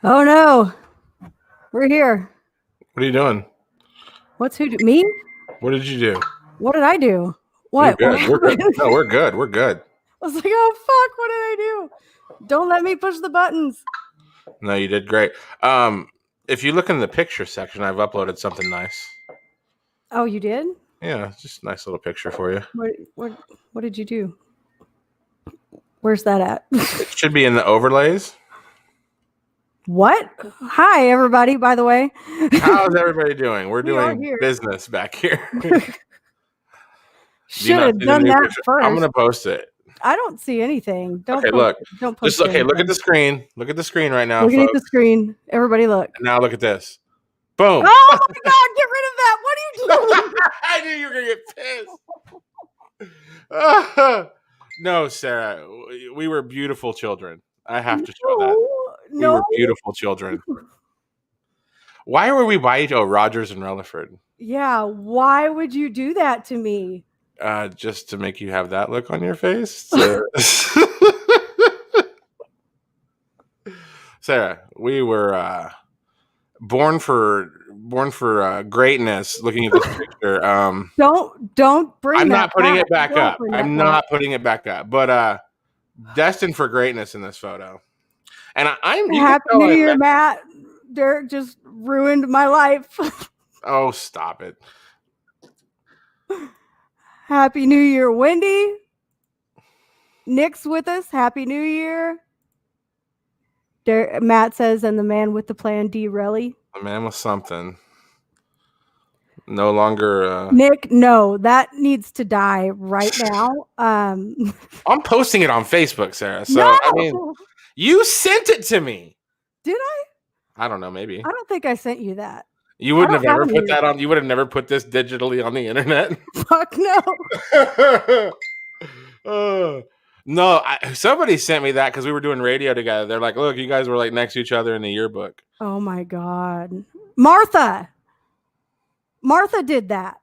Oh no, we're here. What are you doing? What's me? What did you do? What did I do? You're What good. We're good. happened? No, we're good. We're good. I was like, oh fuck, what did I do? Don't let me push the buttons. No, you did great. Um, if you look in the picture section, I've uploaded something nice. Oh, you did? Yeah, just a nice little picture for you. What did you do? Where's that at? It should be in the overlays. What? Hi, everybody, by the way. How's everybody doing? We're We are doing here. business back here. Do you Should not have see the done new that picture? first. I'm gonna post it. I don't see anything. Don't Okay, post look. it. Don't post Just okay. Look at anything. the screen. Look at the screen right now, Looking at the folks. screen. Everybody look. And now look at this. Boom. Oh my god, get rid of that. What are you doing? I knew you were gonna get pissed. No, Sarah, we were beautiful children. I have to show that. We No. were beautiful children. Why were we by Rogers and Rutherford? Yeah, why would you do that to me? Just to make you have that look on your face. Sarah, we were born for greatness. Looking at this picture, Don't bring I'm that not putting back. it back Don't up. bring I'm that not back. putting it back up. But destined for greatness in this photo. And I'm Happy New Year, Matt. Derek just ruined my life. Oh, stop it. Happy New Year, Wendy. Nick's with us. Happy New Year. Matt says, and the man with the plan D. Relly. The man with something. No longer. Nick, no, that needs to die right now. I'm posting it on Facebook, Sarah. So no! I mean, you sent it to me. Did I? I don't know. Maybe. I don't think I sent you that. You wouldn't have ever put that on. You would have never put this digitally on the internet. Fuck no. No, somebody sent me that because we were doing radio together. They're like, "Look, you guys were like next to each other in the yearbook." Oh my god, Martha did that.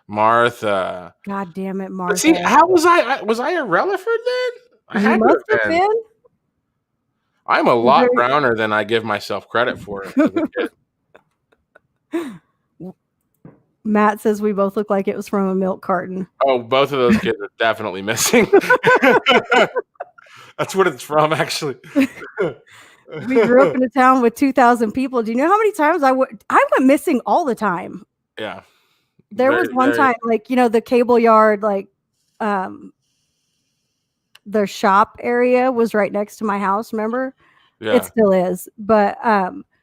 Martha. God damn it, Martha. But see, how was I? Was I a Rutherford then? You must have been. I'm a lot browner than I give myself credit for. Matt says we both look like it was from a milk carton. Oh, both of those kids are definitely missing. That's what it's from, actually. We grew up in a town with 2,000 people. Do you know how many times I went missing all the time? Yeah. There was one time, like, you know, the cable yard, like, the shop area was right next to my house. Remember? Yeah. It still is. But,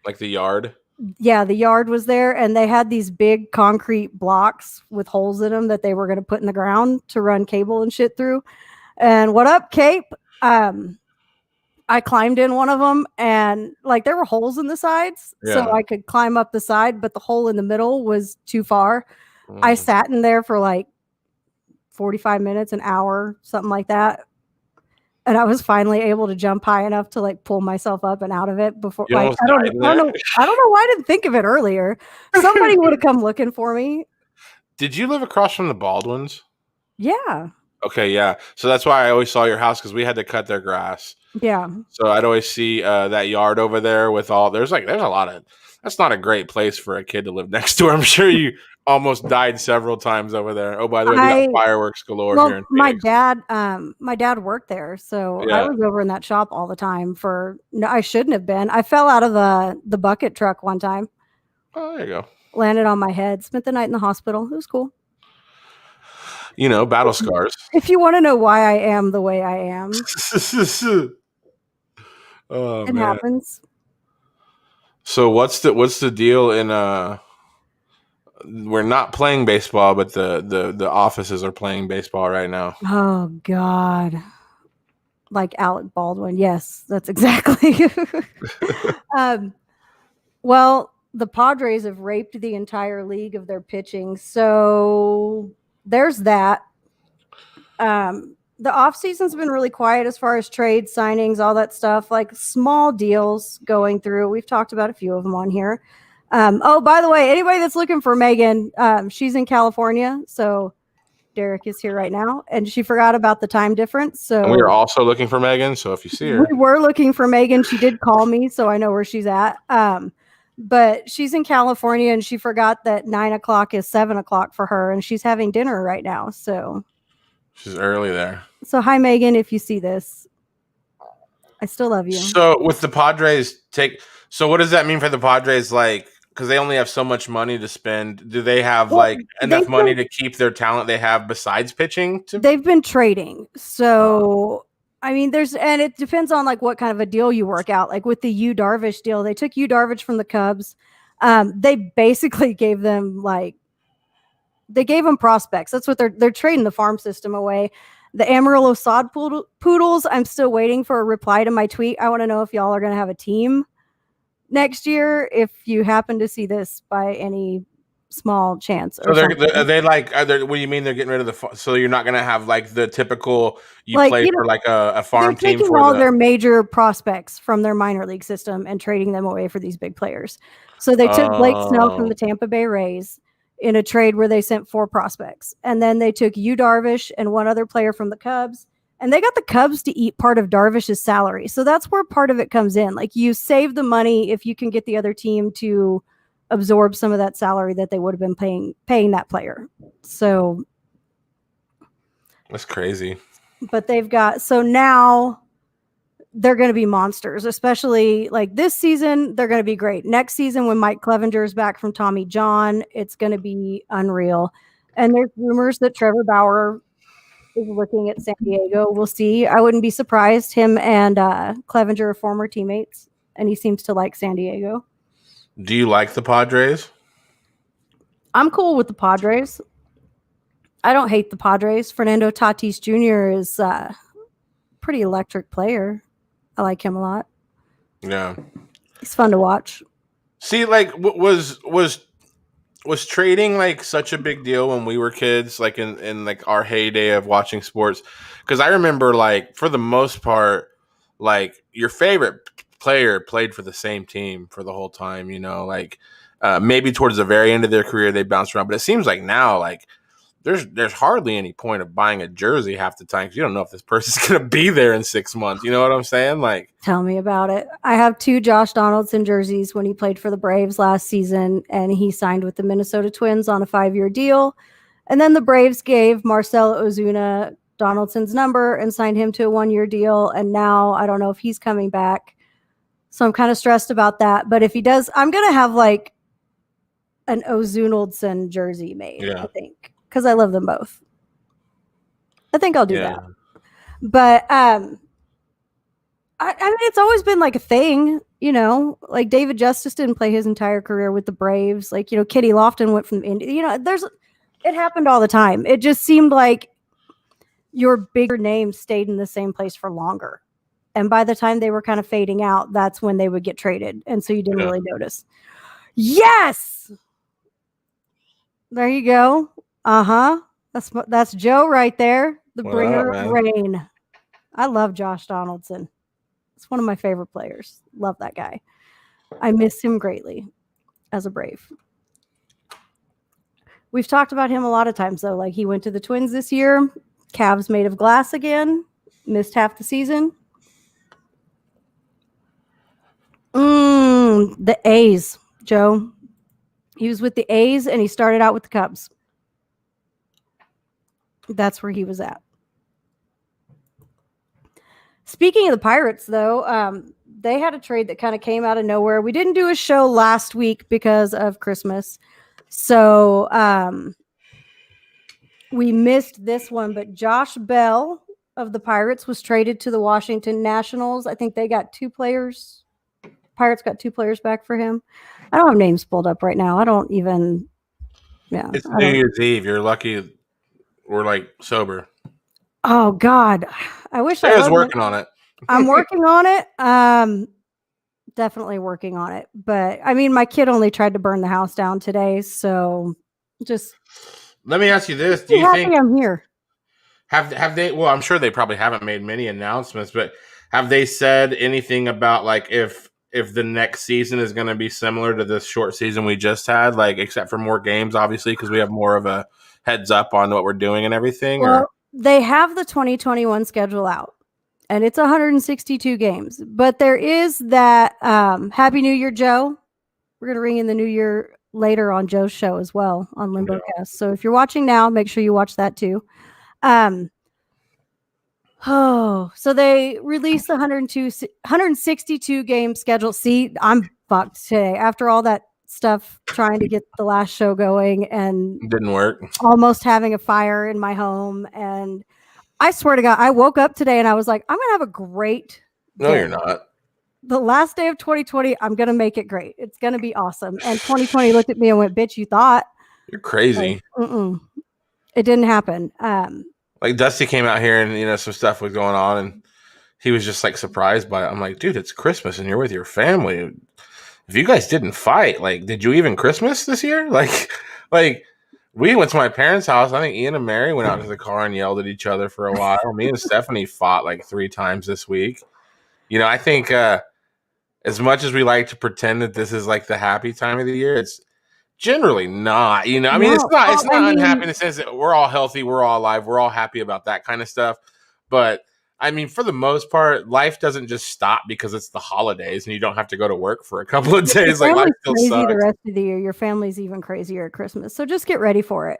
like the yard? Yeah, the yard was there, and they had these big concrete blocks with holes in them that they were going to put in the ground to run cable and shit through. And what up, Cape? I climbed in one of them, and like there were holes in the sides, so I could climb up the side, but the hole in the middle was too far. I sat in there for like 45 minutes, an hour, something like that. And I was finally able to jump high enough to like pull myself up and out of it before. Like, I don't know why I didn't think of it earlier. Somebody would have come looking for me. Did you live across from the Baldwins? Yeah. Okay, yeah. So that's why I always saw your house, because we had to cut their grass. Yeah. So I'd always see that yard over there with all. There's a lot of. That's not a great place for a kid to live next to. I'm sure you almost died several times over there. Oh, by the way, we got fireworks galore here in Phoenix. My dad worked there, so I was over in that shop all the time. I shouldn't have been. I fell out of the bucket truck one time. Oh, there you go. Landed on my head. Spent the night in the hospital. It was cool. You know, battle scars. If you want to know why I am the way I am, it happens. So what's the deal in we're not playing baseball, but the offices are playing baseball right now. Oh God. Like Alec Baldwin. Yes, that's exactly. Well, the Padres have raped the entire league of their pitching. So there's that. The off season's been really quiet as far as trade signings, all that stuff, like small deals going through. We've talked about a few of them on here. Oh, by the way, anybody that's looking for Megan, she's in California. So Derek is here right now, and she forgot about the time difference. So and we are also looking for Megan. So if you see her, we were looking for Megan. She did call me, so I know where she's at. But she's in California, and she forgot that 9 o'clock is 7 o'clock for her, and she's having dinner right now. So she's early there. So hi, Megan, if you see this. I still love you. So with the Padres so what does that mean for the Padres? Like, because they only have so much money to spend. Do they have enough money to keep their talent they have besides pitching? They've been trading. So I mean, and it depends on like what kind of a deal you work out. Like with the Yu Darvish deal, they took Yu Darvish from the Cubs. They basically gave them prospects. That's what they're trading the farm system away. The Amarillo Sod Poodles, I'm still waiting for a reply to my tweet. I want to know if y'all are going to have a team next year, if you happen to see this by any small chance. So what do you mean they're getting rid of so you're not going to have like the typical play for like a farm team? They're taking all their major prospects from their minor league system and trading them away for these big players. So they took Blake Snell from the Tampa Bay Rays in a trade where they sent 4 prospects. And then they took Yu Darvish and one other player from the Cubs. And they got the Cubs to eat part of Darvish's salary. So that's where part of it comes in. Like, you save the money if you can get the other team to absorb some of that salary that they would have been paying that player. So that's crazy. But so now they're going to be monsters, especially like this season. They're going to be great. Next season, when Mike Clevenger is back from Tommy John, it's going to be unreal. And there's rumors that Trevor Bauer is looking at San Diego. We'll see. I wouldn't be surprised. Him and Clevenger are former teammates, and he seems to like San Diego. Do you like the Padres? I'm cool with the Padres. I don't hate the Padres. Fernando Tatis Jr. is a pretty electric player. I like him a lot. Yeah. He's fun to watch. See, like, was trading like such a big deal when we were kids, like in like our heyday of watching sports? Because I remember, like, for the most part, like, your favorite player played for the same team for the whole time, you know, like maybe towards the very end of their career they bounced around, but it seems like now, like, there's hardly any point of buying a jersey half the time because you don't know if this person's going to be there in 6 months. You know what I'm saying? Like, tell me about it. I have 2 Josh Donaldson jerseys when he played for the Braves last season, and he signed with the Minnesota Twins on a 5-year deal. And then the Braves gave Marcell Ozuna Donaldson's number and signed him to a 1-year deal. And now I don't know if he's coming back. So I'm kind of stressed about that. But if he does, I'm going to have like an Ozunaldson jersey made, I think, because I love them both. I think I'll do that. But I mean, it's always been like a thing, you know, like David Justice didn't play his entire career with the Braves. Like, you know, Kitty Lofton went from India. You know, it happened all the time. It just seemed like your bigger names stayed in the same place for longer. And by the time they were kind of fading out, that's when they would get traded. And so you didn't really notice. Yes! There you go. Uh-huh. That's Joe right there. The bringer of rain. I love Josh Donaldson. It's one of my favorite players. Love that guy. I miss him greatly as a Brave. We've talked about him a lot of times, though. Like, he went to the Twins this year. Cavs made of glass again. Missed half the season. The A's, Joe. He was with the A's, and he started out with the Cubs. That's where he was at. Speaking of the Pirates, though, they had a trade that kind of came out of nowhere. We didn't do a show last week because of Christmas. So we missed this one. But Josh Bell of the Pirates was traded to the Washington Nationals. I think they got 2 players. Pirates got 2 players back for him. I don't have names pulled up right now. I don't even. Yeah, it's New Year's Eve. You're lucky we're like sober. Oh God, I wish I was working on it. I'm working on it. Definitely working on it. But I mean, my kid only tried to burn the house down today, so just let me ask you this: do you think I'm here? Have they? Well, I'm sure they probably haven't made many announcements, but have they said anything about like if if the next season is going to be similar to this short season we just had, like except for more games, obviously, because we have more of a heads up on what we're doing and everything. Well, or they have the 2021 schedule out, and it's 162 games. But there is that Happy New Year, Joe. We're going to ring in the new year later on Joe's show as well on LimboCast. Yeah. So if you're watching now, make sure you watch that too. So they released the 162 game schedule. See, I'm fucked today after all that stuff trying to get the last show going and didn't work. Almost having a fire in my home. And I swear to God, I woke up today and I was like, I'm going to have a great day. No, you're not. The last day of 2020, I'm going to make it great. It's going to be awesome. And 2020 looked at me and went, bitch, you thought. You're crazy. Like, it didn't happen. Like Dusty came out here and, some stuff was going on and he was just like surprised by it. I'm like, dude, it's Christmas and you're with your family. If you guys didn't fight, like, did you even Christmas this year? Like we went to my parents' house. I think Ian and Mary went out to the car and yelled at each other for a while. Me and Stephanie fought like 3 times this week. I think as much as we like to pretend that this is like the happy time of the year, it's generally not. It's not unhappy in the sense that we're all healthy, we're all alive, we're all happy about that kind of stuff. But for the most part, life doesn't just stop because it's the holidays and you don't have to go to work for a couple of days. Like life still sucks. The rest of the year, your family's even crazier at Christmas. So just get ready for it.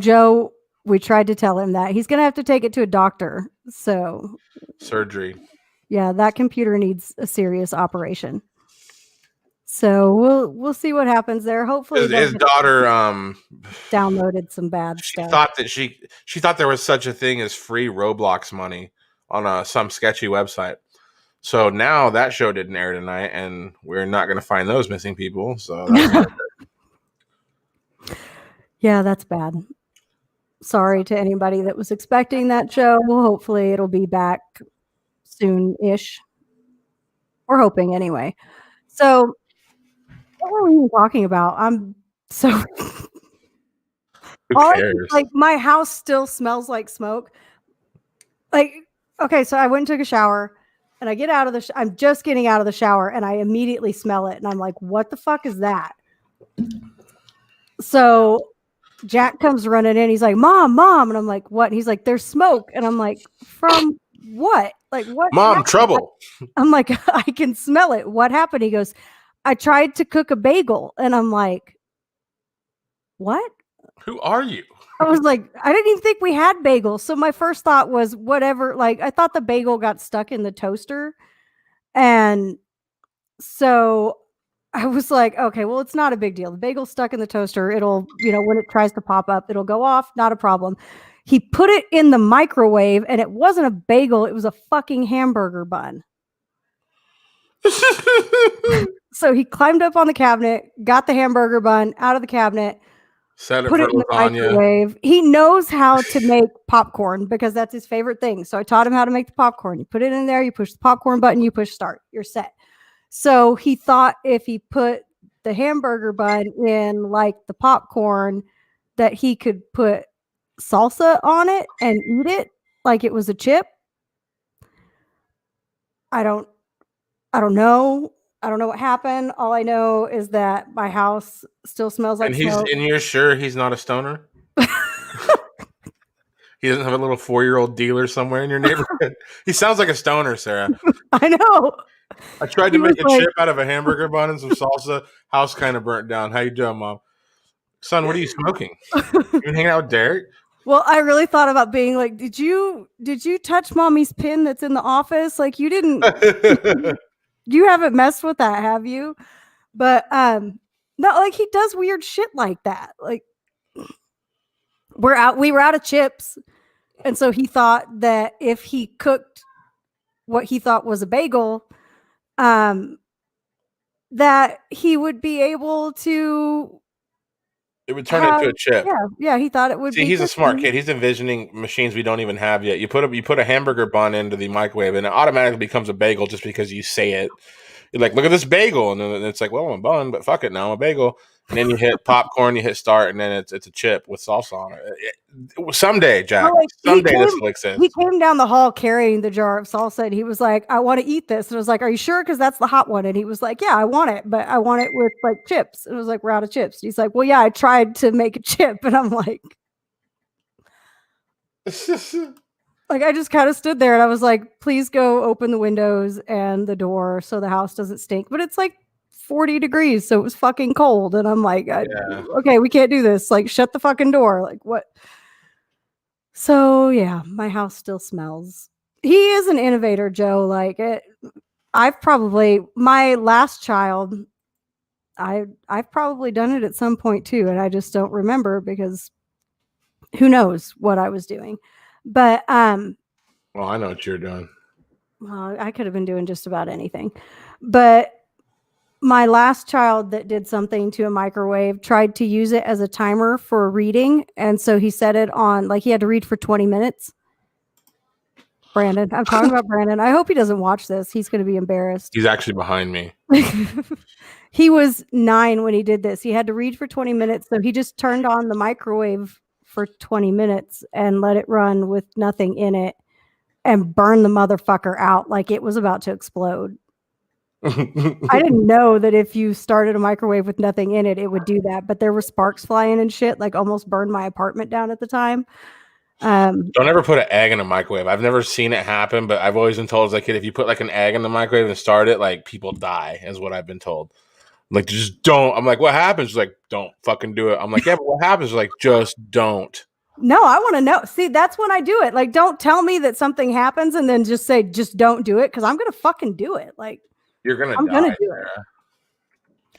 Joe, we tried to tell him that he's going to have to take it to a doctor. So surgery. Yeah, that computer needs a serious operation. So we'll see what happens there. Hopefully his daughter downloaded some bad stuff. Thought that she thought there was such a thing as free Roblox money on some sketchy website. So now that show didn't air tonight and we're not going to find those missing people. So that's yeah, that's bad. Sorry to anybody that was expecting that show. Well, hopefully it'll be back soon-ish. We're hoping anyway. So what were we even talking about? I'm so who cares? Like my house still smells like smoke. Like, okay, so I went and took a shower and I get out of I'm just getting out of the shower and I immediately smell it and I'm like, what the fuck is that? So Jack comes running in. He's like, Mom. And I'm like, what? And he's like, there's smoke. And I'm like, from what? Like, what? Mom, happened? Trouble. I'm like, I can smell it. What happened? He goes, I tried to cook a bagel. And I'm like, what? Who are you? I was like, I didn't even think we had bagels. So my first thought was whatever. Like, I thought the bagel got stuck in the toaster. And so I was like, okay, well, it's not a big deal. The bagel's stuck in the toaster. It'll, when it tries to pop up, it'll go off. Not a problem. He put it in the microwave and it wasn't a bagel. It was a fucking hamburger bun. So he climbed up on the cabinet, got the hamburger bun out of the cabinet, put it in the microwave. He knows how to make popcorn because that's his favorite thing. So I taught him how to make the popcorn. You put it in there, you push the popcorn button, you push start, you're set. So he thought if he put the hamburger bun in like the popcorn that he could put salsa on it and eat it like it was a chip. I don't know. I don't know what happened. All I know is that my house still smells like smoke. And you're sure he's not a stoner? He doesn't have a little 4-year-old dealer somewhere in your neighborhood? He sounds like a stoner, Sarah. I know. I tried to make a chip out of a hamburger bun and some salsa. House kind of burnt down. How you doing, Mom? Son, what are you smoking? You been hanging out with Derek? Well, I really thought about being like, did you touch Mommy's pin that's in the office? Like you didn't, you haven't messed with that, have you? But no, like he does weird shit like that. Like we were out of chips. And so he thought that if he cooked what he thought was a bagel, that he would be able to. It would turn into a chip. Yeah, he thought it would. See, he's a smart kid. He's envisioning machines we don't even have yet. You put a hamburger bun into the microwave, and it automatically becomes a bagel just because you say it. You're like, look at this bagel, and then it's like, well, I'm a bun, but fuck it, now I'm a bagel. And then you hit popcorn, you hit start, and then it's a chip with salsa on it. Someday, Jack, someday this will exist. He came down the hall carrying the jar of salsa, and he was like, "I want to eat this." And I was like, "Are you sure? Because that's the hot one." And he was like, "Yeah, I want it, but I want it with like chips." And it was like, "We're out of chips." And he's like, "Well, yeah, I tried to make a chip," and I'm like. Like, I just kind of stood there and I was like, please go open the windows and the door so the house doesn't stink. But it's like 40 degrees, so it was fucking cold. And I'm like, okay, we can't do this. Like, shut the fucking door. Like, what? So, yeah, my house still smells. He is an innovator, Joe. Like, my last child, I've probably done it at some point too. And I just don't remember because who knows what I was doing. But well, I know what you're doing. Well, I could have been doing just about anything. But my last child that did something to a microwave tried to use it as a timer for reading. And so he set it on, like he had to read for 20 minutes. Brandon, I'm talking about Brandon. I hope he doesn't watch this. He's going to be embarrassed. He's actually behind me. He was 9 when he did this. He had to read for 20 minutes. So he just turned on the microwave for 20 minutes and let it run with nothing in it and burn the motherfucker out like it was about to explode. I didn't know that if you started a microwave with nothing in it, it would do that. But there were sparks flying and shit, like almost burned my apartment down at the time. Don't ever put an egg in a microwave. I've never seen it happen, but I've always been told as a kid, if you put like an egg in the microwave and start it, like people die, is what I've been told. Like, just don't. I'm like, what happens? Like, don't fucking do it. I'm like, yeah, but what happens? Like, just don't. No, I want to know. See, that's when I do it. Like, don't tell me that something happens and then just say, just don't do it. Cause I'm going to fucking do it. Like, I'm going to do it.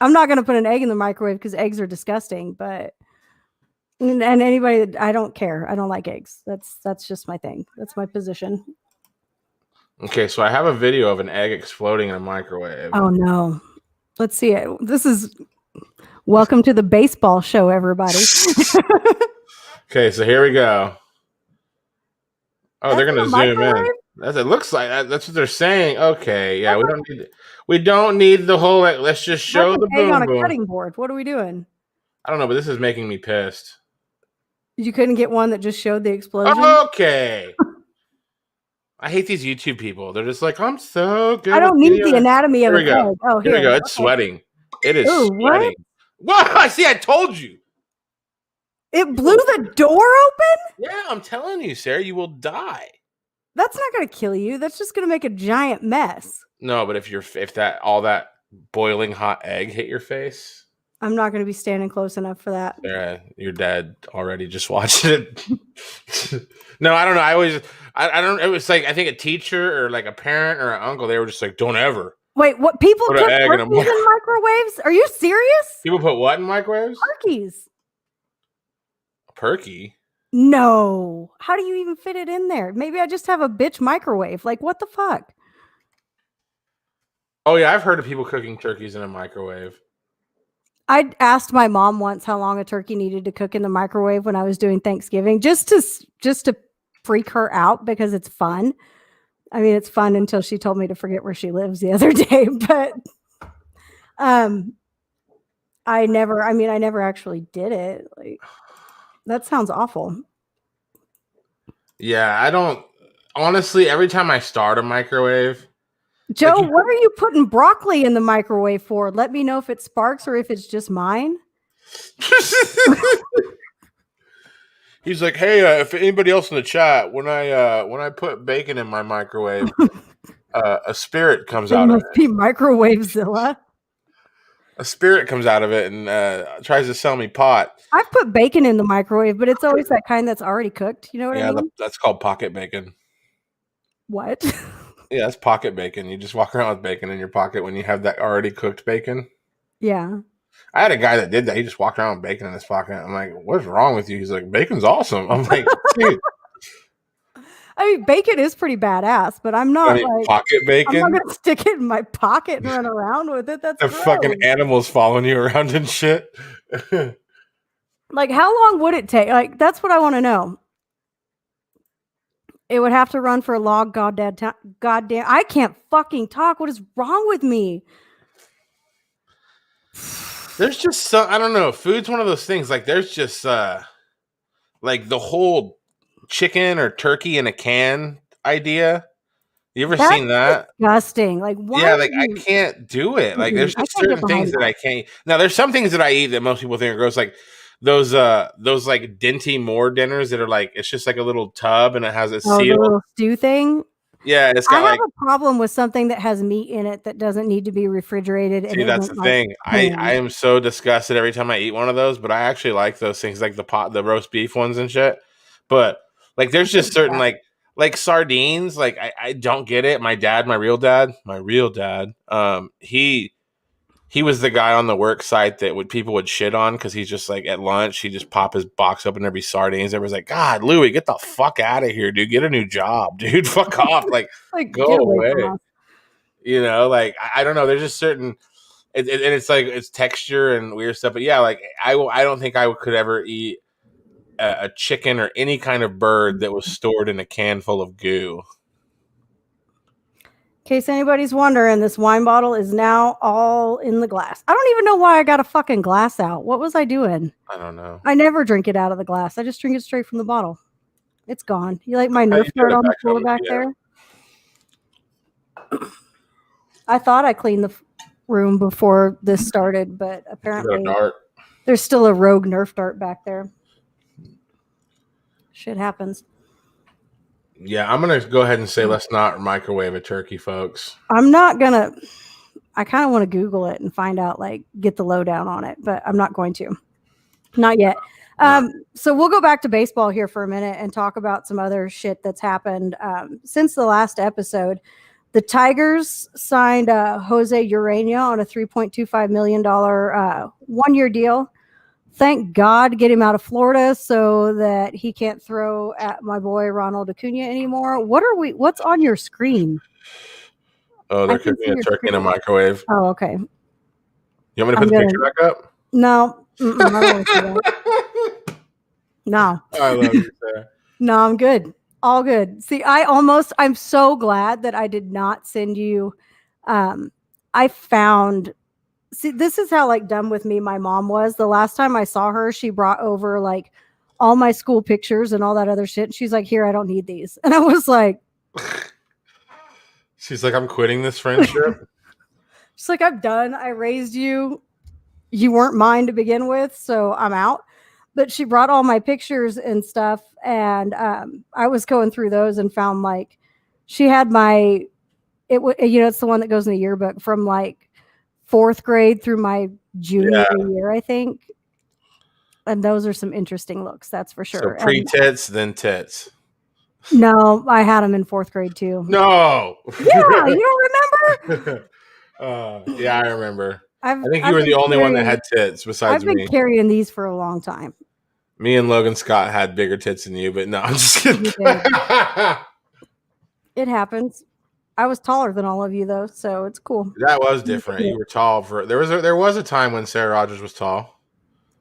I'm not going to put an egg in the microwave because eggs are disgusting, but, and anybody that I don't care. I don't like eggs. That's just my thing. That's my position. Okay. So I have a video of an egg exploding in a microwave. Oh no. Let's see it. This is welcome to the baseball show, everybody. Okay, so here we go. Oh, they're gonna zoom in. It looks like that's what they're saying. Okay, yeah, we don't need the whole. Let's just show the boom on a cutting board. What are we doing? I don't know, but this is making me pissed. You couldn't get one that just showed the explosion. Okay. I hate these YouTube people. They're just like, I'm so good. I don't need the anatomy of an egg. Oh, here we go. It's sweating. It is sweating. What? I see. I told you. It blew the door open? Yeah, I'm telling you, Sarah, you will die. That's not going to kill you. That's just going to make a giant mess. No, but if all that boiling hot egg hit your face, I'm not going to be standing close enough for that. Yeah, you're dead already. Just watch it. No, I don't know. I don't. It was like I think a teacher or like a parent or an uncle. They were just like, "Don't ever." Wait, what? People put turkeys in microwaves? Are you serious? People put what in microwaves? Turkeys. A perky? No. How do you even fit it in there? Maybe I just have a bitch microwave. Like, what the fuck? Oh yeah, I've heard of people cooking turkeys in a microwave. I asked my mom once how long a turkey needed to cook in the microwave when I was doing Thanksgiving, just to freak her out because it's fun. I mean, it's fun until she told me to forget where she lives the other day, but I never actually did it. Like, that sounds awful. Yeah, I don't honestly, every time I start a microwave, Joe, what are you putting broccoli in the microwave for? Let me know if it sparks or if it's just mine. He's like, hey, if anybody else in the chat, when I put bacon in my microwave, a spirit comes out of it. Be Microwavezilla. A spirit comes out of it and tries to sell me pot. I've put bacon in the microwave, but it's always that kind that's already cooked. You know what I mean? That's called pocket bacon. What? Yeah, that's pocket bacon. You just walk around with bacon in your pocket when you have that already cooked bacon. Yeah. I had a guy that did that. He just walked around with bacon in his pocket. I'm like, what's wrong with you? He's like, bacon's awesome. I'm like, dude. I mean, bacon is pretty badass, but I'm not like pocket bacon. I'm not gonna stick it in my pocket and run around with it. That's the gross. Fucking animals following you around and shit. Like, how long would it take? Like, that's what I want to know. It would have to run for a log. Goddamn, I can't fucking talk. What is wrong with me? There's just some, I don't know. Food's one of those things. Like there's just like the whole chicken or turkey in a can idea. You ever That's seen that? disgusting. Like, why? Yeah, like I can't do it. Like there's just certain things that I can't. Now there's some things that I eat that most people think are gross, like those like Dinty Moore dinners that are like it's just like a little tub and it has a seal. The little stew thing. Yeah, it's got have a problem with something that has meat in it that doesn't need to be refrigerated. See, that's the thing. I am so disgusted every time I eat one of those, but I actually like those things, like the roast beef ones and shit. But like, there's just certain like sardines. Like I don't get it. My real dad, he was the guy on the work site that people would shit on because he's just like at lunch, he just pop his box open and there'd be sardines. Everyone's like, God, Louie, get the fuck out of here, dude. Get a new job, dude. Fuck off. Like go away. You know, like I don't know. There's just certain, and it's like it's texture and weird stuff. But yeah, like I don't think I could ever eat a chicken or any kind of bird that was stored in a can full of goo. In case anybody's wondering, this wine bottle is now all in the glass. I don't even know why I got a fucking glass out. What was I doing? I don't know. I never drink it out of the glass. I just drink it straight from the bottle. It's gone. You like my Nerf dart on the floor back there? I thought I cleaned the room before this started, but apparently there's still a rogue Nerf dart back there. Shit happens. Yeah, I'm going to go ahead and say let's not microwave a turkey, folks. I'm not going to. I kind of want to Google it and find out, like, get the lowdown on it, but I'm not going to. Not yet. So we'll go back to baseball here for a minute and talk about some other shit that's happened since the last episode. The Tigers signed Jose Urena on a $3.25 million one-year deal. Thank God, get him out of Florida so that he can't throw at my boy Ronald Acuna anymore. What's on your screen? Oh, they're cooking a turkey in a microwave. Oh, okay. You want me to put the picture back up? No. I don't want to see that. No. I love you, sir. No, I'm good. All good. See, I'm so glad that I did not send you. See, this is how like dumb with me my mom was. The last time I saw her, she brought over like all my school pictures and all that other shit. She's like, here, I don't need these. And I was like, she's like, I'm quitting this friendship. She's like, I'm done. I raised you. You weren't mine to begin with, so I'm out. But she brought all my pictures and stuff. And I was going through those and found like she had it's the one that goes in the yearbook from like 4th grade through my junior year, I think. And those are some interesting looks, that's for sure. So pre-tits, then tits. No, I had them in 4th grade too. No. Yeah, you don't remember? Yeah, I remember. I think you were the only one that had tits besides me. I've been carrying these for a long time. Me and Logan Scott had bigger tits than you, but no, I'm just kidding. It happens. I was taller than all of you though, so it's cool. That was different. You were tall there was a time when Sarah Rogers was tall.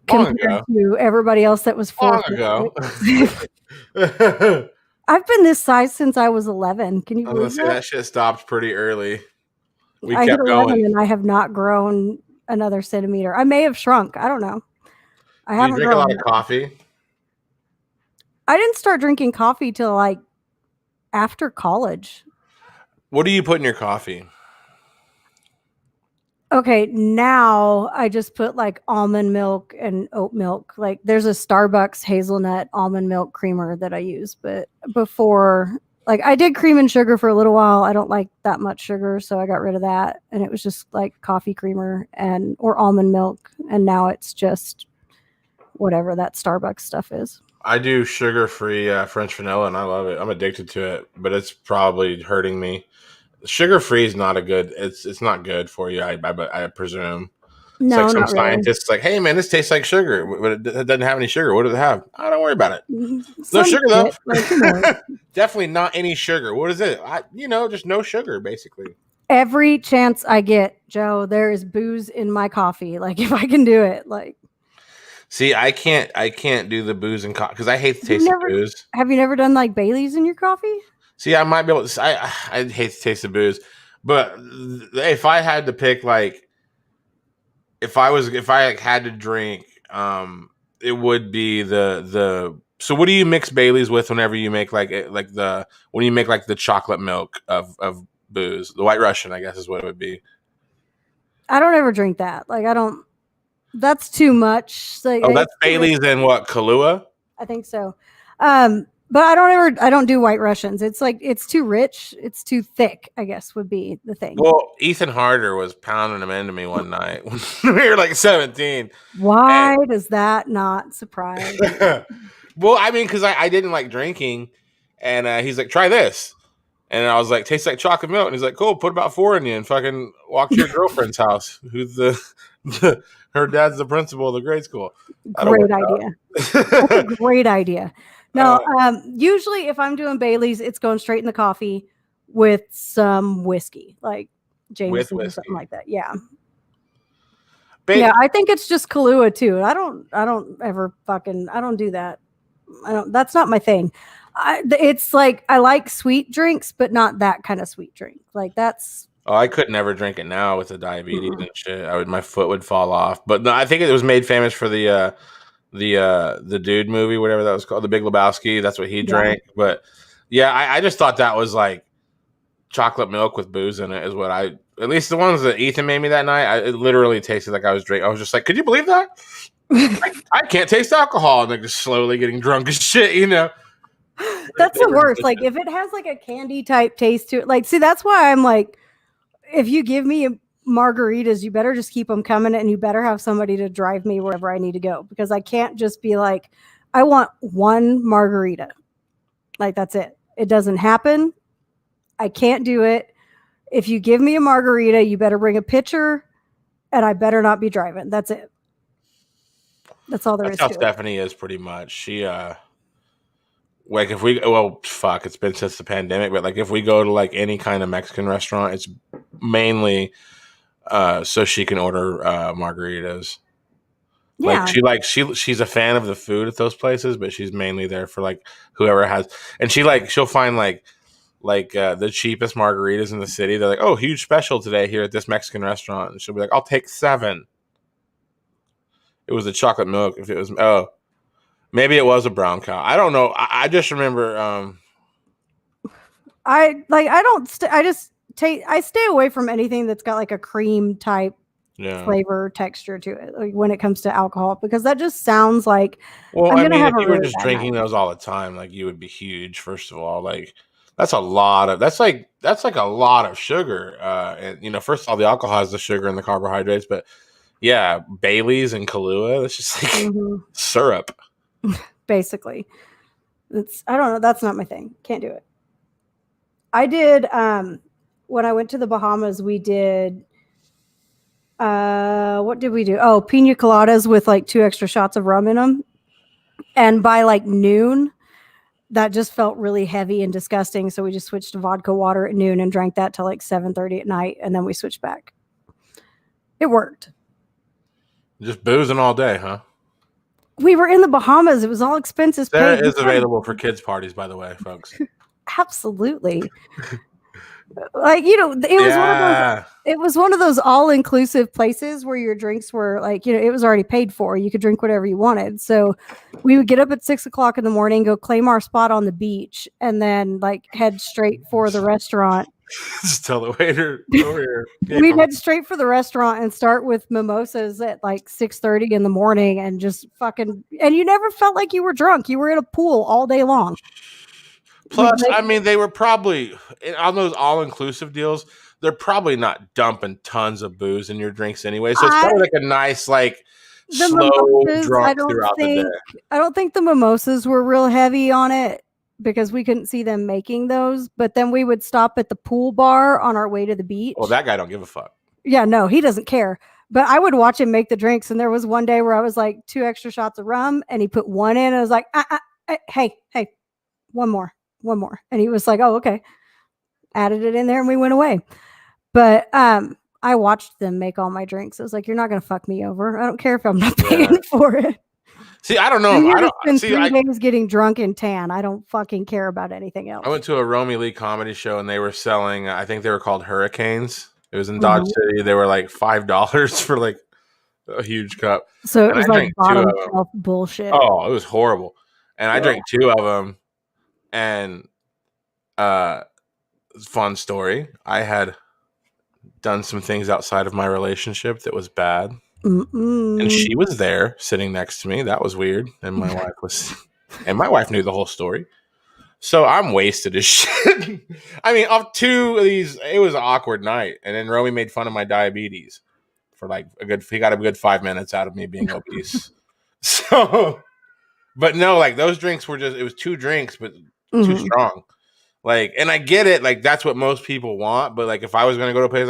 Compared to everybody else that was 4 ago. I've been this size since I was 11. Can you believe that shit stopped pretty early. I kept going, and I have not grown another centimeter. I may have shrunk. I don't know. I haven't. Do you drink a lot of coffee? I didn't start drinking coffee till like after college. What do you put in your coffee? Okay, now I just put like almond milk and oat milk. Like there's a Starbucks hazelnut almond milk creamer that I use, but before, like I did cream and sugar for a little while. I don't like that much sugar, so I got rid of that, and it was just like coffee creamer or almond milk, and now it's just whatever that Starbucks stuff is. I do sugar-free French vanilla, and I love it. I'm addicted to it, but it's probably hurting me. Sugar-free is not it's not good for you, I presume. It's no, like some not scientists really. like, hey man, this tastes like sugar, but it doesn't have any sugar. What does it have? I don't worry about it. No sugar though. Like, definitely not any sugar. What is it? Just no sugar, basically. Every chance I get, Joe, there is booze in my coffee. Like if I can do it, like. See, I can't do the booze and coffee because I hate the taste of booze. Have you never done like Bailey's in your coffee? See, I might be able to. I hate the taste of booze, but if I had to pick, like, if I had to drink, it would be the. So, what do you mix Bailey's with whenever you make when you make like the chocolate milk of booze? The White Russian, I guess, is what it would be. I don't ever drink that. Like, I don't. That's too much. Like, oh, that's Bailey's and what, Kahlua? I think so. But I don't do White Russians. It's like, it's too rich. It's too thick, I guess would be the thing. Well, Ethan Harder was pounding them into me one night when we were like 17. Why does that not surprise me? Well, I mean, because I didn't like drinking, and he's like, try this. And I was like, tastes like chocolate milk. And he's like, cool, put about 4 in you and fucking walk to your girlfriend's house, who's her dad's the principal of the grade school. Great idea. That's a great idea. No, usually if I'm doing Bailey's, it's going straight in the coffee with some whiskey, like Jameson or something like that. Yeah. Yeah, I think it's just Kahlua too. I don't do that. That's not my thing. It's like, I like sweet drinks, but not that kind of sweet drink. Like, that's. Oh, I could never drink it now with the diabetes and shit. My foot would fall off. But no, I think it was made famous for the Dude movie, whatever that was called, The Big Lebowski. That's what he drank. But yeah, I just thought that was like chocolate milk with booze in it is what at least the ones that Ethan made me that night, it literally tasted like I was drinking. I was just like, could you believe that? I can't taste alcohol, and like just slowly getting drunk as shit, you know. That's the worst. Like, if it has like a candy type taste to it, like, see, that's why I'm like, if you give me margaritas, you better just keep them coming, and you better have somebody to drive me wherever I need to go, because I can't just be like, I want one margarita. Like, that's it. It doesn't happen. I can't do it. If you give me a margarita, you better bring a pitcher, and I better not be driving. That's it. That's all there is to it. That's how Stephanie is pretty much. She like it's been since the pandemic, but like if we go to like any kind of Mexican restaurant, it's mainly so she can order margaritas. Yeah. Like she's a fan of the food at those places, but she's mainly there for like whoever has, and she'll find like the cheapest margaritas in the city. They're like, oh, huge special today here at this Mexican restaurant, and she'll be like, I'll take 7. It was a chocolate milk. If it was, maybe it was a brown cow. I don't know. I just remember. I stay away from anything that's got like a cream type flavor texture to it, like when it comes to alcohol, because that just sounds like. Well, I mean, if you were just drinking those all the time, like, you would be huge. First of all, like that's like a lot of sugar. And first of all, the alcohol has the sugar and the carbohydrates, but. Yeah, Bailey's and Kahlua. It's just like syrup. Basically. I don't know. That's not my thing. Can't do it. I did, when I went to the Bahamas, we did, what did we do? Oh, pina coladas with like 2 extra shots of rum in them. And by like noon, that just felt really heavy and disgusting. So we just switched to vodka water at noon and drank that till like 7:30 at night. And then we switched back. It worked. Just boozing all day, huh? We were in the Bahamas. It was all expenses paid. Sarah is available for kids' parties, by the way, folks. Absolutely. Like, it was one of those all-inclusive places where your drinks were like, it was already paid for. You could drink whatever you wanted. So we would get up at 6:00 in the morning, go claim our spot on the beach, and then like head straight for the restaurant. Just tell the waiter over here. We'd head straight for the restaurant and start with mimosas at like 6:30 in the morning, and just and you never felt like you were drunk. You were in a pool all day long. Plus, I mean, they were probably on those all-inclusive deals. They're probably not dumping tons of booze in your drinks anyway. So it's probably like a nice, like, slow drunk throughout the day. I don't think the mimosas were real heavy on it, because we couldn't see them making those. But then we would stop at the pool bar on our way to the beach. Well, that guy don't give a fuck. Yeah, no, he doesn't care. But I would watch him make the drinks. And there was one day where I was like, 2 extra shots of rum, and he put 1 in, and I was like, hey, one more. And he was like, oh, okay. Added it in there, and we went away. But I watched them make all my drinks. I was like, you're not going to fuck me over. I don't care if I'm not paying for it. See, I don't know. I'm here I to don't spend see. 3 days getting drunk and tan. I don't fucking care about anything I else. went to a Romy Lee comedy show and they were selling. I think they were called Hurricanes. It was in Dodge Mhm. City. They were like $5 for like a huge cup, So it and was I like drank two bottom of them. shelf bullshit. Oh, it was horrible. And I Ugh. drank two of them. And uh, fun story. I had done some things outside of my relationship that was bad, and Mm-mm. she was there sitting next to me. That was weird. And my wife knew the whole story. So I'm wasted as shit. I mean, off two of these, it was an awkward night. And then Romy made fun of my diabetes for like he got a good 5 minutes out of me being obese. So, but no, like those drinks were it was two drinks, but too Mhm. strong. Like, and I get it. Like, that's what most people want. But like, if I was going to go to a place,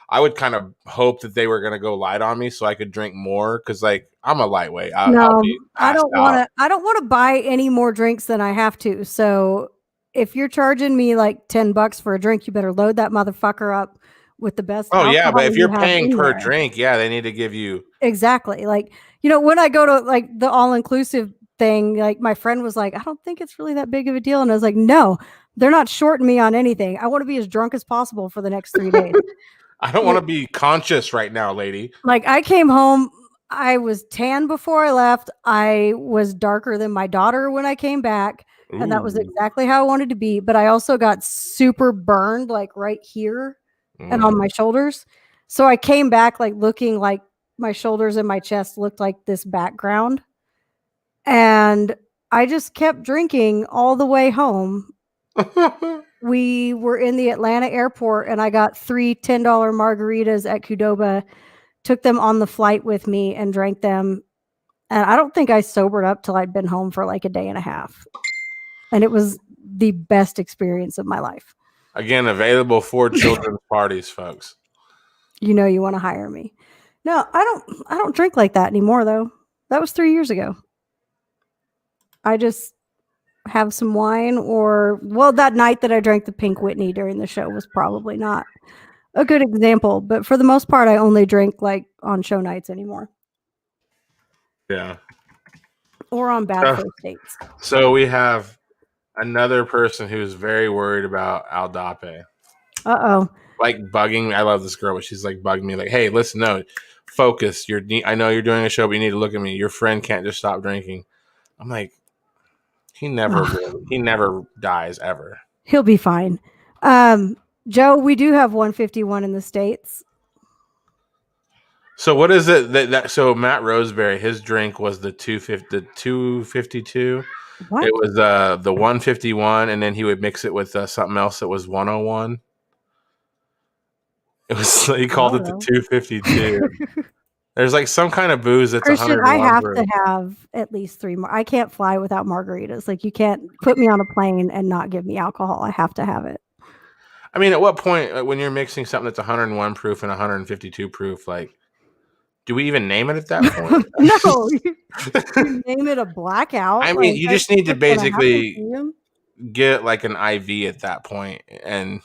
I would kind of hope that they were going to go light on me so I could drink more. Cause like, I'm a lightweight. I'll No, be I passed don't out. wanna I don't wanna buy any more drinks than I have to. So if you're charging me like $10 for a drink, you better load that motherfucker up with the best Oh yeah. But alcohol if you you're have paying in per there. drink, yeah, they need to give you. Exactly. Like, when I go to like the all-inclusive thing, like my friend was like, "I don't think it's really that big of a deal." And I was like, "No, they're not shorting me on anything. I want to be as drunk as possible for the next 3 days." I don't want Like to be conscious right now, lady. I came home, I was tan before I left. I was darker than my daughter when I came back, and that was Ooh. exactly how I wanted to be, but I also got super burned, like, right here and on my shoulders. So I came back, like, looking like my shoulders and my chest looked like this background, and I just kept drinking all the way home. We were in the Atlanta airport, and I got 3 $10 margaritas at Qdoba, took them on the flight with me and drank them, and I don't think I sobered up till I'd been home for, like, a day and a half, and it was the best experience of my life. Again, available for children's parties, folks. You know you wanna hire me. No, I don't drink like that anymore, though. That was 3 years ago. I just have some wine that night that I drank the Pink Whitney during the show was probably not a good example, but for the most part, I only drink, like, on show nights anymore Yeah. or on bad first dates. So we have another person who's very worried about Aldape. Uh-oh. Like bugging me. I love this girl, but she's like bugging me. Like, hey, listen, no, focus. I know you're doing a show, but you need to look at me. Your friend can't just stop drinking. I'm like, he never dies ever. He'll be fine. Joe, we do have 151 in the States. So what is it that so Matt Roseberry, his drink was the 252. What? It was the 151, and then he would mix it with something else that was 101. It was he called it the 252. There's like some kind of booze that's Christian, I 101 have proof. to have at least 3 more. I can't fly without margaritas. Like, you can't put me on a plane and not give me alcohol. I have to have it. I mean, at what point when you're mixing something that's 101 proof and 152 proof, like, do we even name it at that point? No, you name it a blackout. I mean, Like, you that's just need to what's gonna happen to basically you. get like an IV at that point and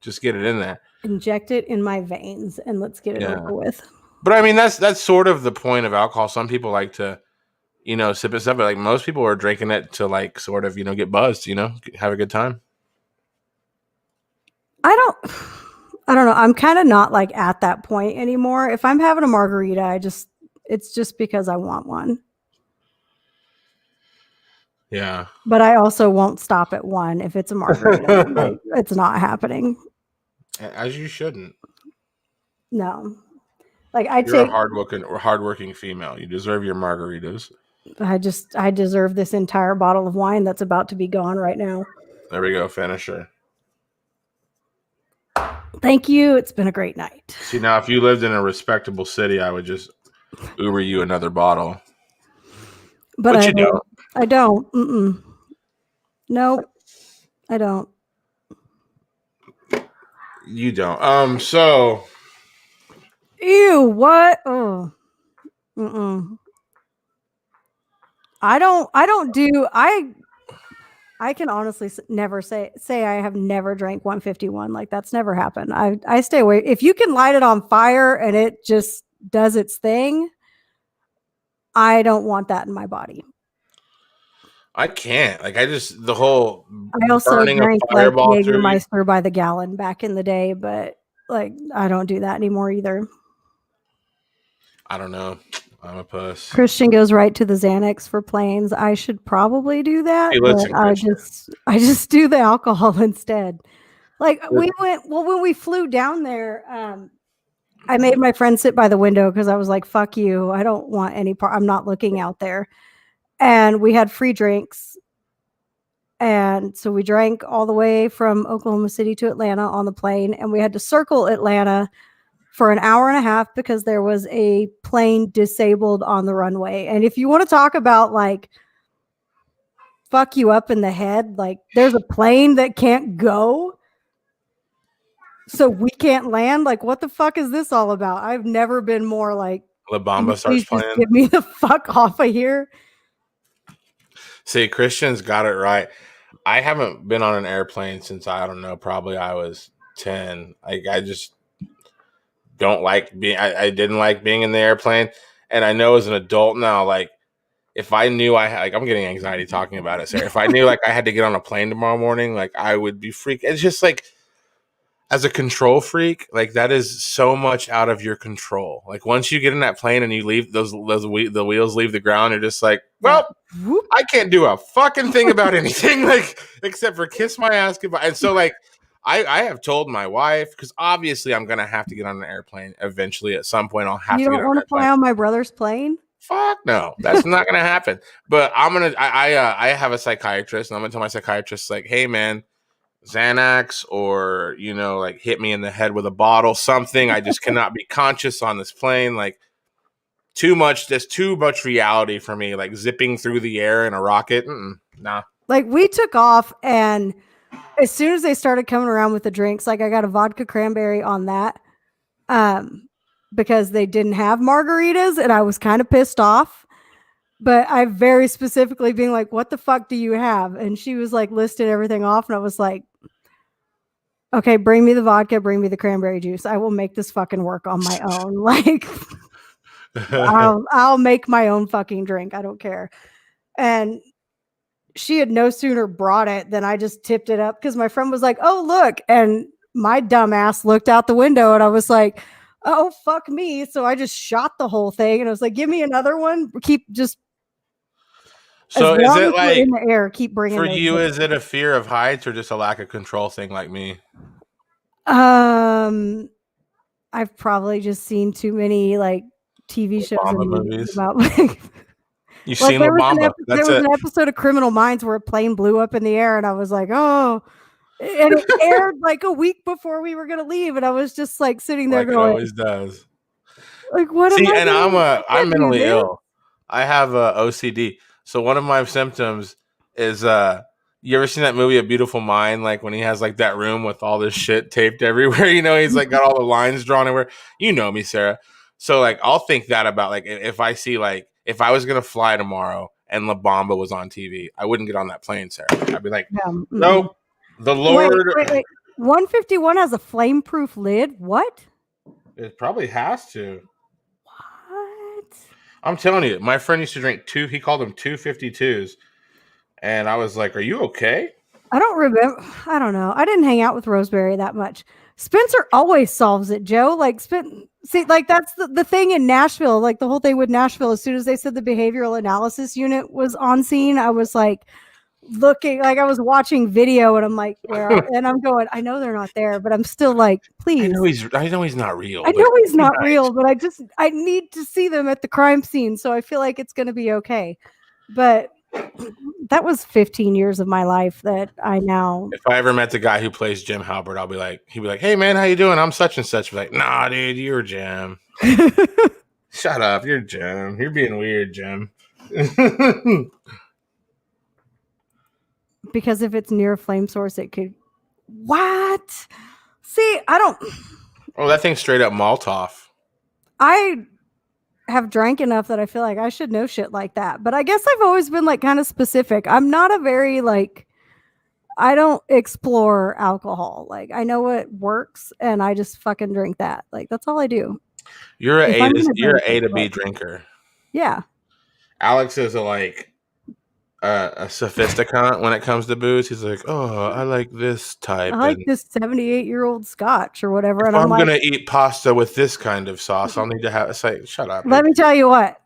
just get it in there. Inject it in my veins and let's get it over with. But I mean, that's sort of the point of alcohol. Some people like to, sip it stuff, but like most people are drinking it to like sort of, get buzzed, have a good time. I don't know. I'm kind of not like at that point anymore. If I'm having a margarita, it's just because I want one. Yeah. But I also won't stop at one if it's a margarita. Like, it's not happening. As you shouldn't. No. Like, You're a hardworking female. You deserve your margaritas. I deserve this entire bottle of wine that's about to be gone right now. There we go. Finish her. Thank you. It's been a great night. See, now if you lived in a respectable city, I would just Uber you another bottle. But you don't. I don't. Mm-mm. Nope. I don't. You don't. So. Ew, what? Oh. Mm-mm. I can honestly never say I have never drank 151. Like, that's never happened. I stay away. If you can light it on fire and it just does its thing, I don't want that in my body. I can't. Like, I just the whole I also burning a drank like fireball through you. Jägermeister by the gallon back in the day, but like I don't do that anymore either. I don't know. I'm a puss. Christian goes right to the Xanax for planes. I should probably do that, Hey, but listen, Christian. I just do the alcohol instead. Like we went when we flew down there, I made my friend sit by the window because I was like, fuck you. I don't want any part. I'm not looking out there. And we had free drinks. And so we drank all the way from Oklahoma City to Atlanta on the plane. And we had to circle Atlanta for an hour and a half because there was a plane disabled on the runway. And if you want to talk about like fuck you up in the head, like there's a plane that can't go, so we can't land. Like, what the fuck is this all about? I've never been more like, La Bamba starts please just playing. get me the fuck off of here. See, Christian's got it right. I haven't been on an airplane since I don't know, probably I was 10. Like I just don't like being. I didn't like being in the airplane, and I know as an adult now, like if I knew I had, like I'm getting anxiety talking about it, Sarah. If I knew like I had to get on a plane tomorrow morning, like I would be freaked. It's just like as a control freak, like that is so much out of your control. Like once you get in that plane and you leave the wheels leave the ground, you're just like, well, I can't do a fucking thing about anything, like except for kiss my ass goodbye. And so like I have told my wife, because obviously I'm gonna have to get on an airplane eventually at some point. I'll have You to get don't on want an to fly airplane. on my brother's plane? Fuck no, that's not gonna happen. But I have a psychiatrist, and I'm gonna tell my psychiatrist like, hey man, Xanax or like hit me in the head with a bottle, something. I just cannot be conscious on this plane. Like too much. There's too much reality for me. Like zipping through the air in a rocket. Nah. Like we took off, and as soon as they started coming around with the drinks, like I got a vodka cranberry on that, because they didn't have margaritas, and I was kind of pissed off. But I very specifically being like, "What the fuck do you have?" And she was like listed everything off, and I was like, okay, bring me the vodka, bring me the cranberry juice. I will make this fucking work on my own. Like I'll make my own fucking drink. I don't care. And she had no sooner brought it than I just tipped it up because my friend was like, oh, look. And my dumb ass looked out the window and I was like, oh, fuck me. So I just shot the whole thing. And I was like, give me another one. Keep just So as is long it as we're like in the air, keep bringing for those you? things. Is it a fear of heights or just a lack of control thing like me? I've probably just seen too many like TV shows and movies Movies. about like You've like seen La Bamba. there That's was it. an episode of Criminal Minds where a plane blew up in the air and I was like, oh, and it aired like a week before we were gonna leave, and I was just like sitting there Like it going, always does. like, what am See, I and doing? I I'm can't do mentally this. ill. I have OCD. So one of my symptoms is you ever seen that movie A Beautiful Mind? Like when he has like that room with all this shit taped everywhere, he's like got all the lines drawn everywhere. You know me, Sarah. So like I'll think that about like if I see like if I was gonna fly tomorrow and La Bamba was on TV, I wouldn't get on that plane, Sarah. I'd be like, nope. The Lord Wait. 151 has a flame-proof lid. What? It probably has to. What? I'm telling you, my friend used to drink he called them 252s. And I was like, are you okay? I don't remember. I don't know. I didn't hang out with Rosemary that much. Spencer always solves it, Joe. Like, see, like that's the thing in Nashville. Like the whole thing with Nashville. As soon as they said the behavioral analysis unit was on scene, I was like looking, like I was watching video, and I'm like, where? And I'm going, I know they're not there, but I'm still like, please. I know he's not real. I know he's not real, but I need to see them at the crime scene, so I feel like it's going to be okay. But that was 15 years of my life that I now. If I ever met the guy who plays Jim Halbert, he'd be like, hey man, how you doing? I'm such and such. Be like, nah, dude, you're Jim. Shut up, you're Jim. You're being weird, Jim. Because if it's near a flame source, it could. What? See, I don't. Oh, that thing's straight up Molotov. I have drank enough that I feel like I should know shit like that. But I guess I've always been like kind of specific. I'm not a very like, I don't explore alcohol. Like I know what works and I just fucking drink that. Like that's all I do. You're an A to B drinker. Yeah. Alex is a a sophisticant when it comes to booze. He's like, "Oh, I like this type. I like And this 78-year-old scotch or whatever." if And I'm I'm like, gonna eat pasta with this kind of sauce, I'll need to have." It's like, shut up. let me tell you what.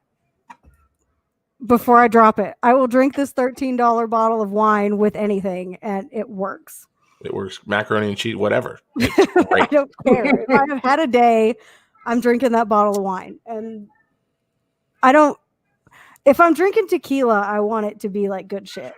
Before I drop it, I will drink this $13 bottle of wine with anything, and it works. It works. Macaroni and cheese, whatever. I don't care. If I have had a day, I'm drinking that bottle of wine. And I don't, if I'm drinking tequila, I want it to be like good shit.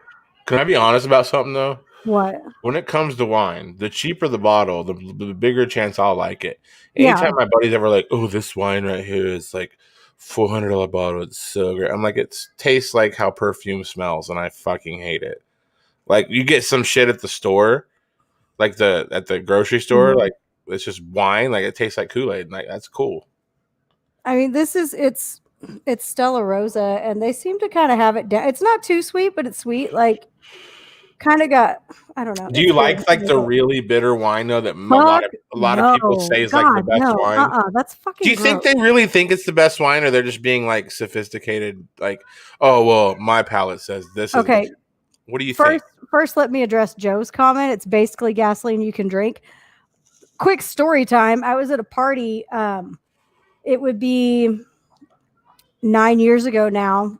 Can I be honest about something though? What? When it comes to wine, the cheaper the bottle, the bigger chance I'll like it. Anytime my buddy's ever like, "Oh, this wine right here is like $400 bottle. It's so great." I'm like, it tastes like how perfume smells, and I fucking hate it. Like you get some shit at the store, like at the grocery store, like it's just wine, like it tastes like Kool-Aid. Like that's cool. I mean, it's Stella Rosa, and they seem to kind of have it down. It's not too sweet, but it's sweet. Like, kind of got. I don't know. Do you like the really bitter wine though that a lot of people say is like the best wine? That's fucking. Do you think they really think it's the best wine, or they're just being like sophisticated? Like, oh well, my palate says this. Okay. What do you think? First, let me address Joe's comment. It's basically gasoline you can drink. Quick story time. I was at a party. It would be 9 years ago now,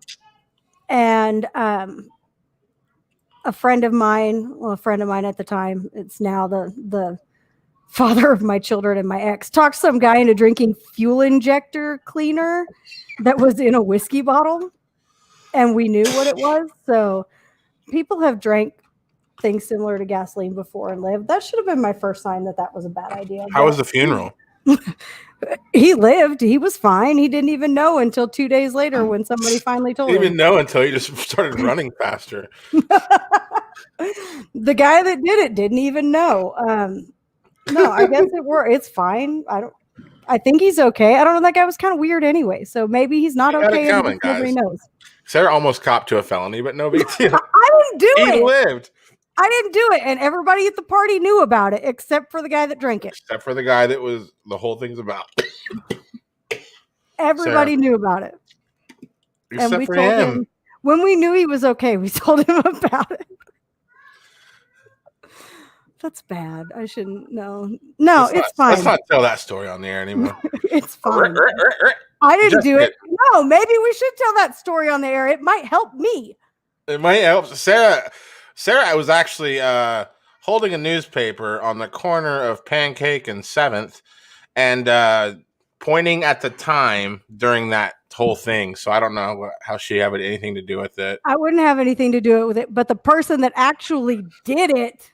and a friend of mine at the time, it's now the father of my children and my ex, talked some guy into drinking fuel injector cleaner that was in a whiskey bottle, and we knew what it was. So people have drank things similar to gasoline before and lived. That should have been my first sign that was a bad idea. How was the funeral? He lived. He was fine. He didn't even know until 2 days later when somebody finally told him. He didn't even know until he just started running faster. The guy that did it didn't even know. No, I guess it's fine. I think he's okay. I don't know. That guy was kind of weird anyway. So maybe he's not okay. Nobody knows. Sarah almost copped to a felony, but no big deal. I didn't do it. He lived. I didn't do it, and everybody at the party knew about it, except for the guy that drank it. Except for the guy that was the whole thing's about. Everybody knew about it. Except and we for told him. him when we knew he was okay. We told him about it. That's bad. I shouldn't. No, it's fine. Let's not tell that story on the air anymore. It's fine. I didn't do it. No, maybe we should tell that story on the air. It might help me. It might help. Sarah was actually holding a newspaper on the corner of Pancake and 7th and pointing at the time during that whole thing. So I don't know how she had anything to do with it. I wouldn't have anything to do with it, but the person that actually did it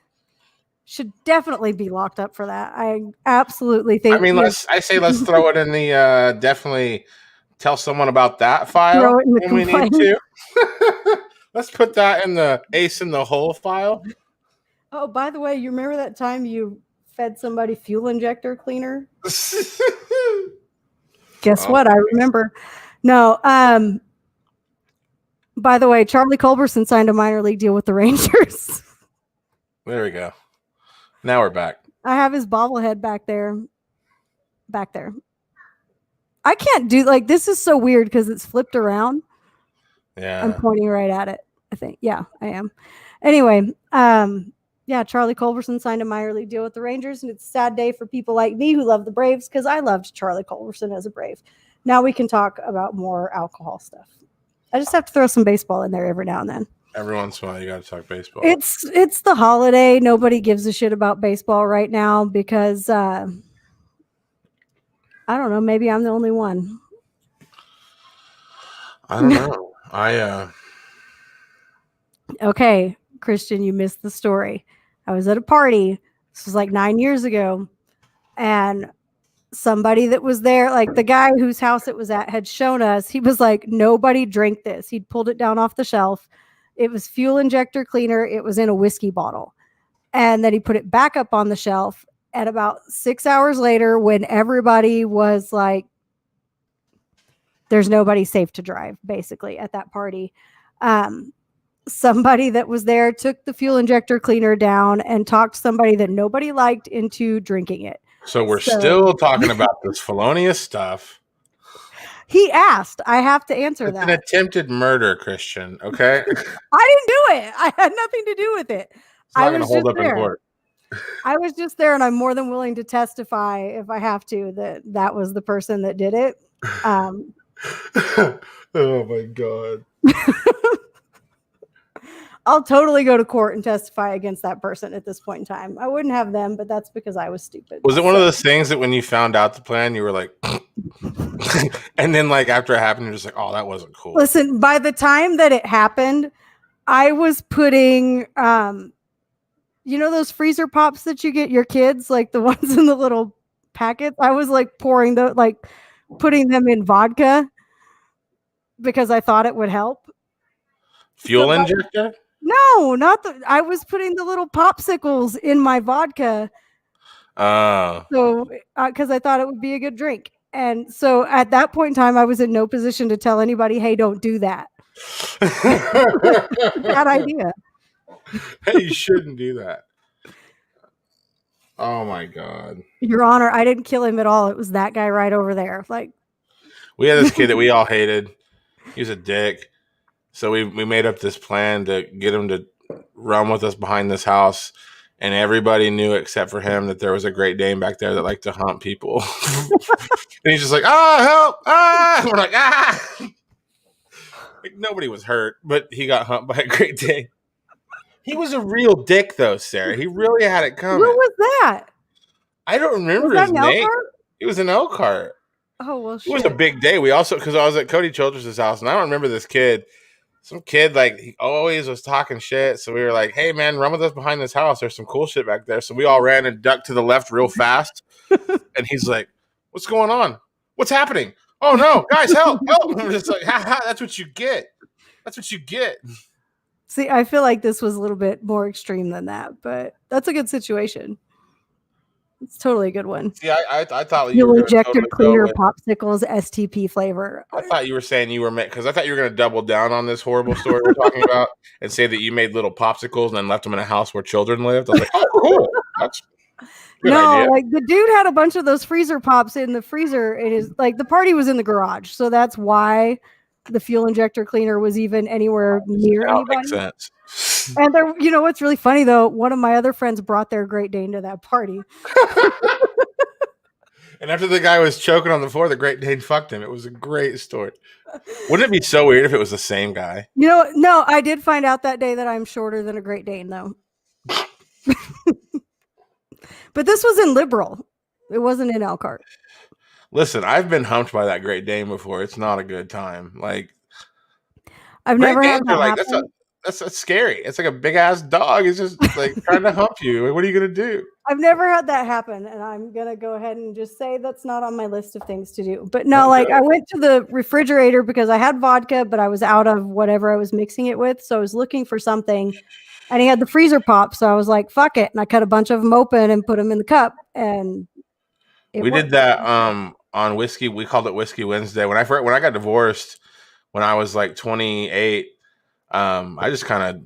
should definitely be locked up for that. I absolutely think. I mean, let's throw it in the definitely tell someone about that file when we need to. Let's put that in the ace in the hole file. Oh, by the way, you remember that time you fed somebody fuel injector cleaner? Guess what? I remember. No. By the way, Charlie Culberson signed a minor league deal with the Rangers. There we go. Now we're back. I have his bobblehead back there. I can't do this is so weird because it's flipped around. Yeah. I'm pointing right at it, I think. Yeah, I am. Anyway, Charlie Culberson signed a minor league deal with the Rangers, and it's a sad day for people like me who love the Braves because I loved Charlie Culberson as a Brave. Now we can talk about more alcohol stuff. I just have to throw some baseball in there every now and then. Every once in a while, you got to talk baseball. It's the holiday. Nobody gives a shit about baseball right now because I don't know. Maybe I'm the only one. I don't know. Okay, Christian, you missed the story. I was at a party. This was like 9 years ago, and somebody that was there, like the guy whose house it was at, had shown us. He was like, nobody drank this. He'd pulled it down off the shelf. It was fuel injector cleaner. It was in a whiskey bottle. And then he put it back up on the shelf. And about 6 hours later, when everybody was like, there's nobody safe to drive, basically, at that party. Somebody that was there took the fuel injector cleaner down and talked somebody that nobody liked into drinking it. So we're still talking about this felonious stuff. He asked. I have to answer It's that. an attempted murder, Christian. Okay. I didn't do it. I had nothing to do with it. It's not going to hold up in court. I was just there, and I'm more than willing to testify if I have to that was the person that did it. Oh my God. I'll totally go to court and testify against that person at this point in time. I wouldn't have them, but that's because I was stupid. Was it one of those things that when you found out the plan, you were like, and then like after it happened, you're just like, oh, that wasn't cool. Listen, by the time that it happened, I was putting, you know, those freezer pops that you get your kids, like the ones in the little packets. I was like putting them in vodka because I thought it would help. Fuel injector? No, not I was putting the little popsicles in my vodka. So, because I thought it would be a good drink. And so at that point in time, I was in no position to tell anybody, hey, don't do that. Bad idea. Hey, you shouldn't do that. Oh my God. Your Honor, I didn't kill him at all. It was that guy right over there. Like, we had this kid that we all hated. He was a dick. So we made up this plan to get him to run with us behind this house. And everybody knew except for him that there was a Great Dane back there that liked to hunt people. And he's just like, help! And we're like, Like, nobody was hurt, but he got humped by a Great Dane. He was a real dick, though, Sarah. He really had it coming. Who was that? I don't remember his name. It was an Elkhart. Oh, well, shit. It was a big day. We also, because I was at Cody Childress' house, and I don't remember this kid. Some kid, like, he always was talking shit. So we were like, hey, man, run with us behind this house. There's some cool shit back there. So we all ran and ducked to the left real fast. And he's like, what's going on? What's happening? Oh, no, guys, help, help. And I'm just like, ha, that's what you get. That's what you get. See, I feel like this was a little bit more extreme than that, but that's a good situation. It's totally a good one. See, I thought you were injector totally cleaner popsicles STP flavor. I thought you were saying you were because I thought you were going to double down on this horrible story we're talking about and say that you made little popsicles and then left them in a house where children lived. I was like, oh, cool. That's good idea. Like the dude had a bunch of those freezer pops in the freezer. It is like the party was in the garage, so that's why the fuel injector cleaner was even anywhere near anybody. Makes sense. And there, you know what's really funny though? One of my other friends brought their Great Dane to that party. And after the guy was choking on the floor, the Great Dane fucked him. It was a great story. Wouldn't it be so weird if it was the same guy? You know, no, I did find out that day that I'm shorter than a Great Dane though. But this was in Liberal. It wasn't in Elkhart. Listen, I've been humped by that Great Dane before. It's not a good time. Like, I've never had that happen. That's scary. It's like a big ass dog. It's just like trying to hump you. Like, what are you gonna do? I've never had that happen, and I'm gonna go ahead and just say that's not on my list of things to do. But no, like I went to the refrigerator because I had vodka, but I was out of whatever I was mixing it with, so I was looking for something, and he had the freezer pop, so I was like, "Fuck it," and I cut a bunch of them open and put them in the cup, and we did that on whiskey. We called it Whiskey Wednesday. When I got divorced, when I was like 28. I just kind of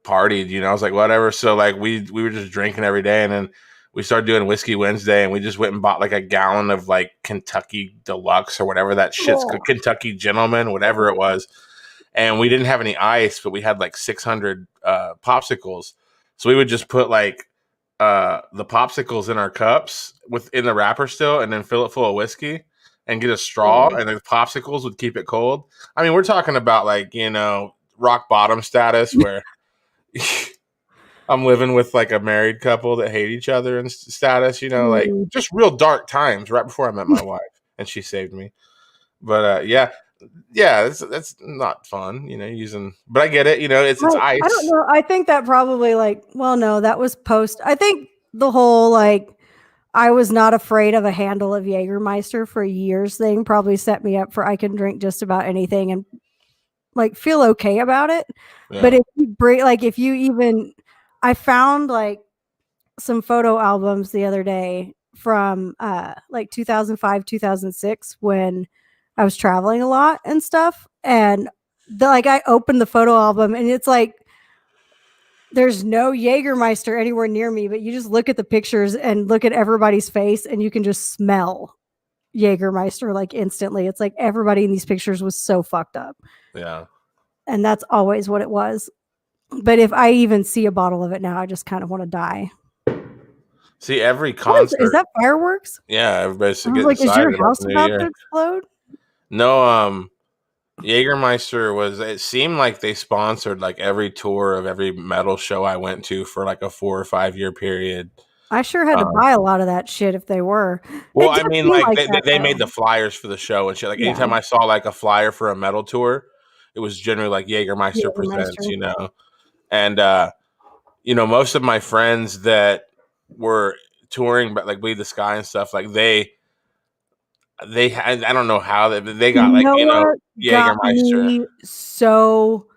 partied, you know. I was like, whatever. So like we were just drinking every day, and then we started doing Whiskey Wednesday, and we just went and bought like a gallon of like Kentucky Deluxe or whatever that shit's called, Kentucky Gentleman, whatever it was. And we didn't have any ice, but we had like 600 popsicles. So we would just put like the popsicles in our cups in the wrapper still, and then fill it full of whiskey and get a straw, and the popsicles would keep it cold. I mean, we're talking about like, you know, rock bottom status where I'm living with like a married couple that hate each other and status, you know, like just real dark times right before I met my wife and she saved me. But yeah, that's not fun, you know, but I get it, you know, it's ice. I don't know. I think that probably that was post. I think the whole I was not afraid of a handle of Jägermeister for years thing probably set me up for I can drink just about anything and feel okay about it. Yeah. But if you break, I found some photo albums the other day from 2005, 2006 when I was traveling a lot and stuff. And I opened the photo album and it's there's no Jägermeister anywhere near me, but you just look at the pictures and look at everybody's face and you can just smell Jägermeister like instantly. It's like everybody in these pictures was so fucked up. Yeah. And that's always what it was. But if I even see a bottle of it now, I just kind of want to die. See, every concert. Is that fireworks? Yeah, everybody's I was getting like, is your excited house about New about Year. to explode? No, Jägermeister was, it seemed like they sponsored like every tour of every metal show I went to for like a 4 or 5 year period. I sure had to buy a lot of that shit if they were. Well, I mean, like that, they made the flyers for the show and shit. Like anytime I saw like a flyer for a metal tour, it was generally like Jägermeister presents, you know. And you know, most of my friends that were touring, but like Bleed the Sky and stuff, like they had, I don't know how they got like, you know, got Jägermeister. me so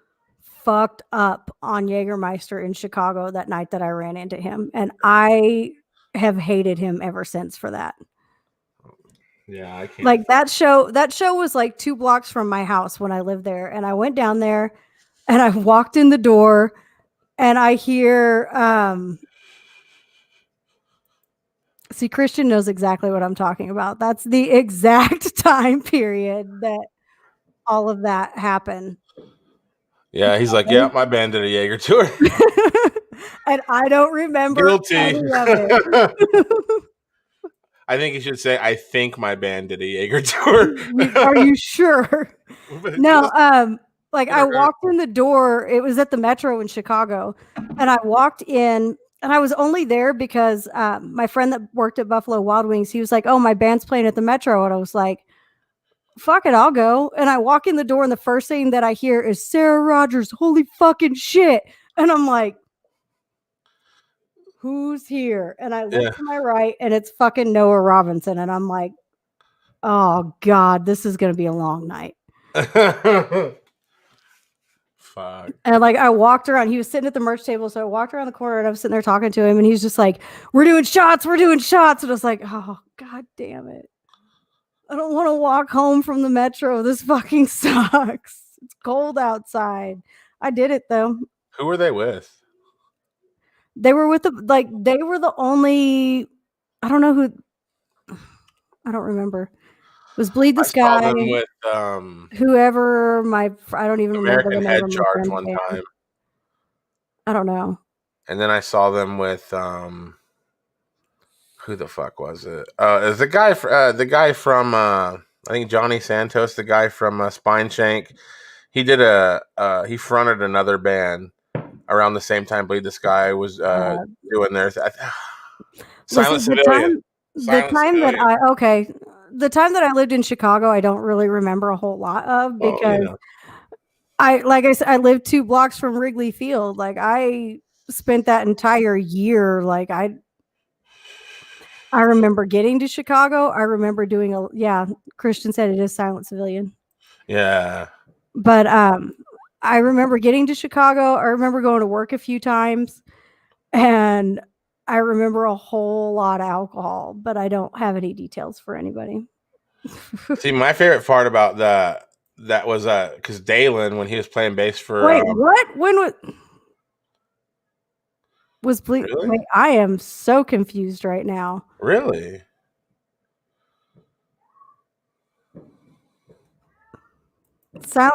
fucked up on Jägermeister in Chicago that night that I ran into him, and I have hated him ever since for that. Yeah, I can't. Like that show was like 2 blocks from my house when I lived there, and I went down there and I walked in the door and I hear see, Christian knows exactly what I'm talking about. That's the exact time period that all of that happened. Yeah, he's like, yeah, my band did a Jaeger tour. And I don't remember Guilty. any of it. I think you should say, I think my band did a Jaeger tour. Are you sure? No, like I walked in the door. It was at the Metro in Chicago. And I walked in and I was only there because my friend that worked at Buffalo Wild Wings, he was like, oh, my band's playing at the Metro. And I was like, fuck it, I'll go. And I walk in the door and the first thing that I hear is Sarah Rogers, holy fucking shit. And I'm like, who's here? And I look to my right and it's fucking Noah Robinson. And I'm like, oh God, this is going to be a long night. Fuck. And like I walked around, he was sitting at the merch table. So I walked around the corner and I was sitting there talking to him and he's just like, we're doing shots. And I was like, oh God damn it. I don't want to walk home from the Metro. This fucking sucks. It's cold outside. I did it though. Who were they with? They were with they were the only, I don't know who, I don't remember. It was Bleed the Sky. I saw them with whoever I don't even American remember the Head name Charge one time. I don't know. And then I saw them with who the fuck was it? Is the guy from I think Johnny Santos, the guy from Spine Shank. He did he fronted another band around the same time Bleed the Sky was doing their Silent Civilian. The time that I lived in Chicago, I don't really remember a whole lot of because I said, I lived 2 blocks from Wrigley Field. Like I spent that entire year. Like I remember getting to Chicago. I remember doing Christian said it is Silent Civilian. Yeah. But I remember getting to Chicago. I remember going to work a few times and I remember a whole lot of alcohol, but I don't have any details for anybody. See, my favorite part about that was because Dalen, when he was playing bass for what? When was Bleed? Really? Wait, I am so confused right now. Really?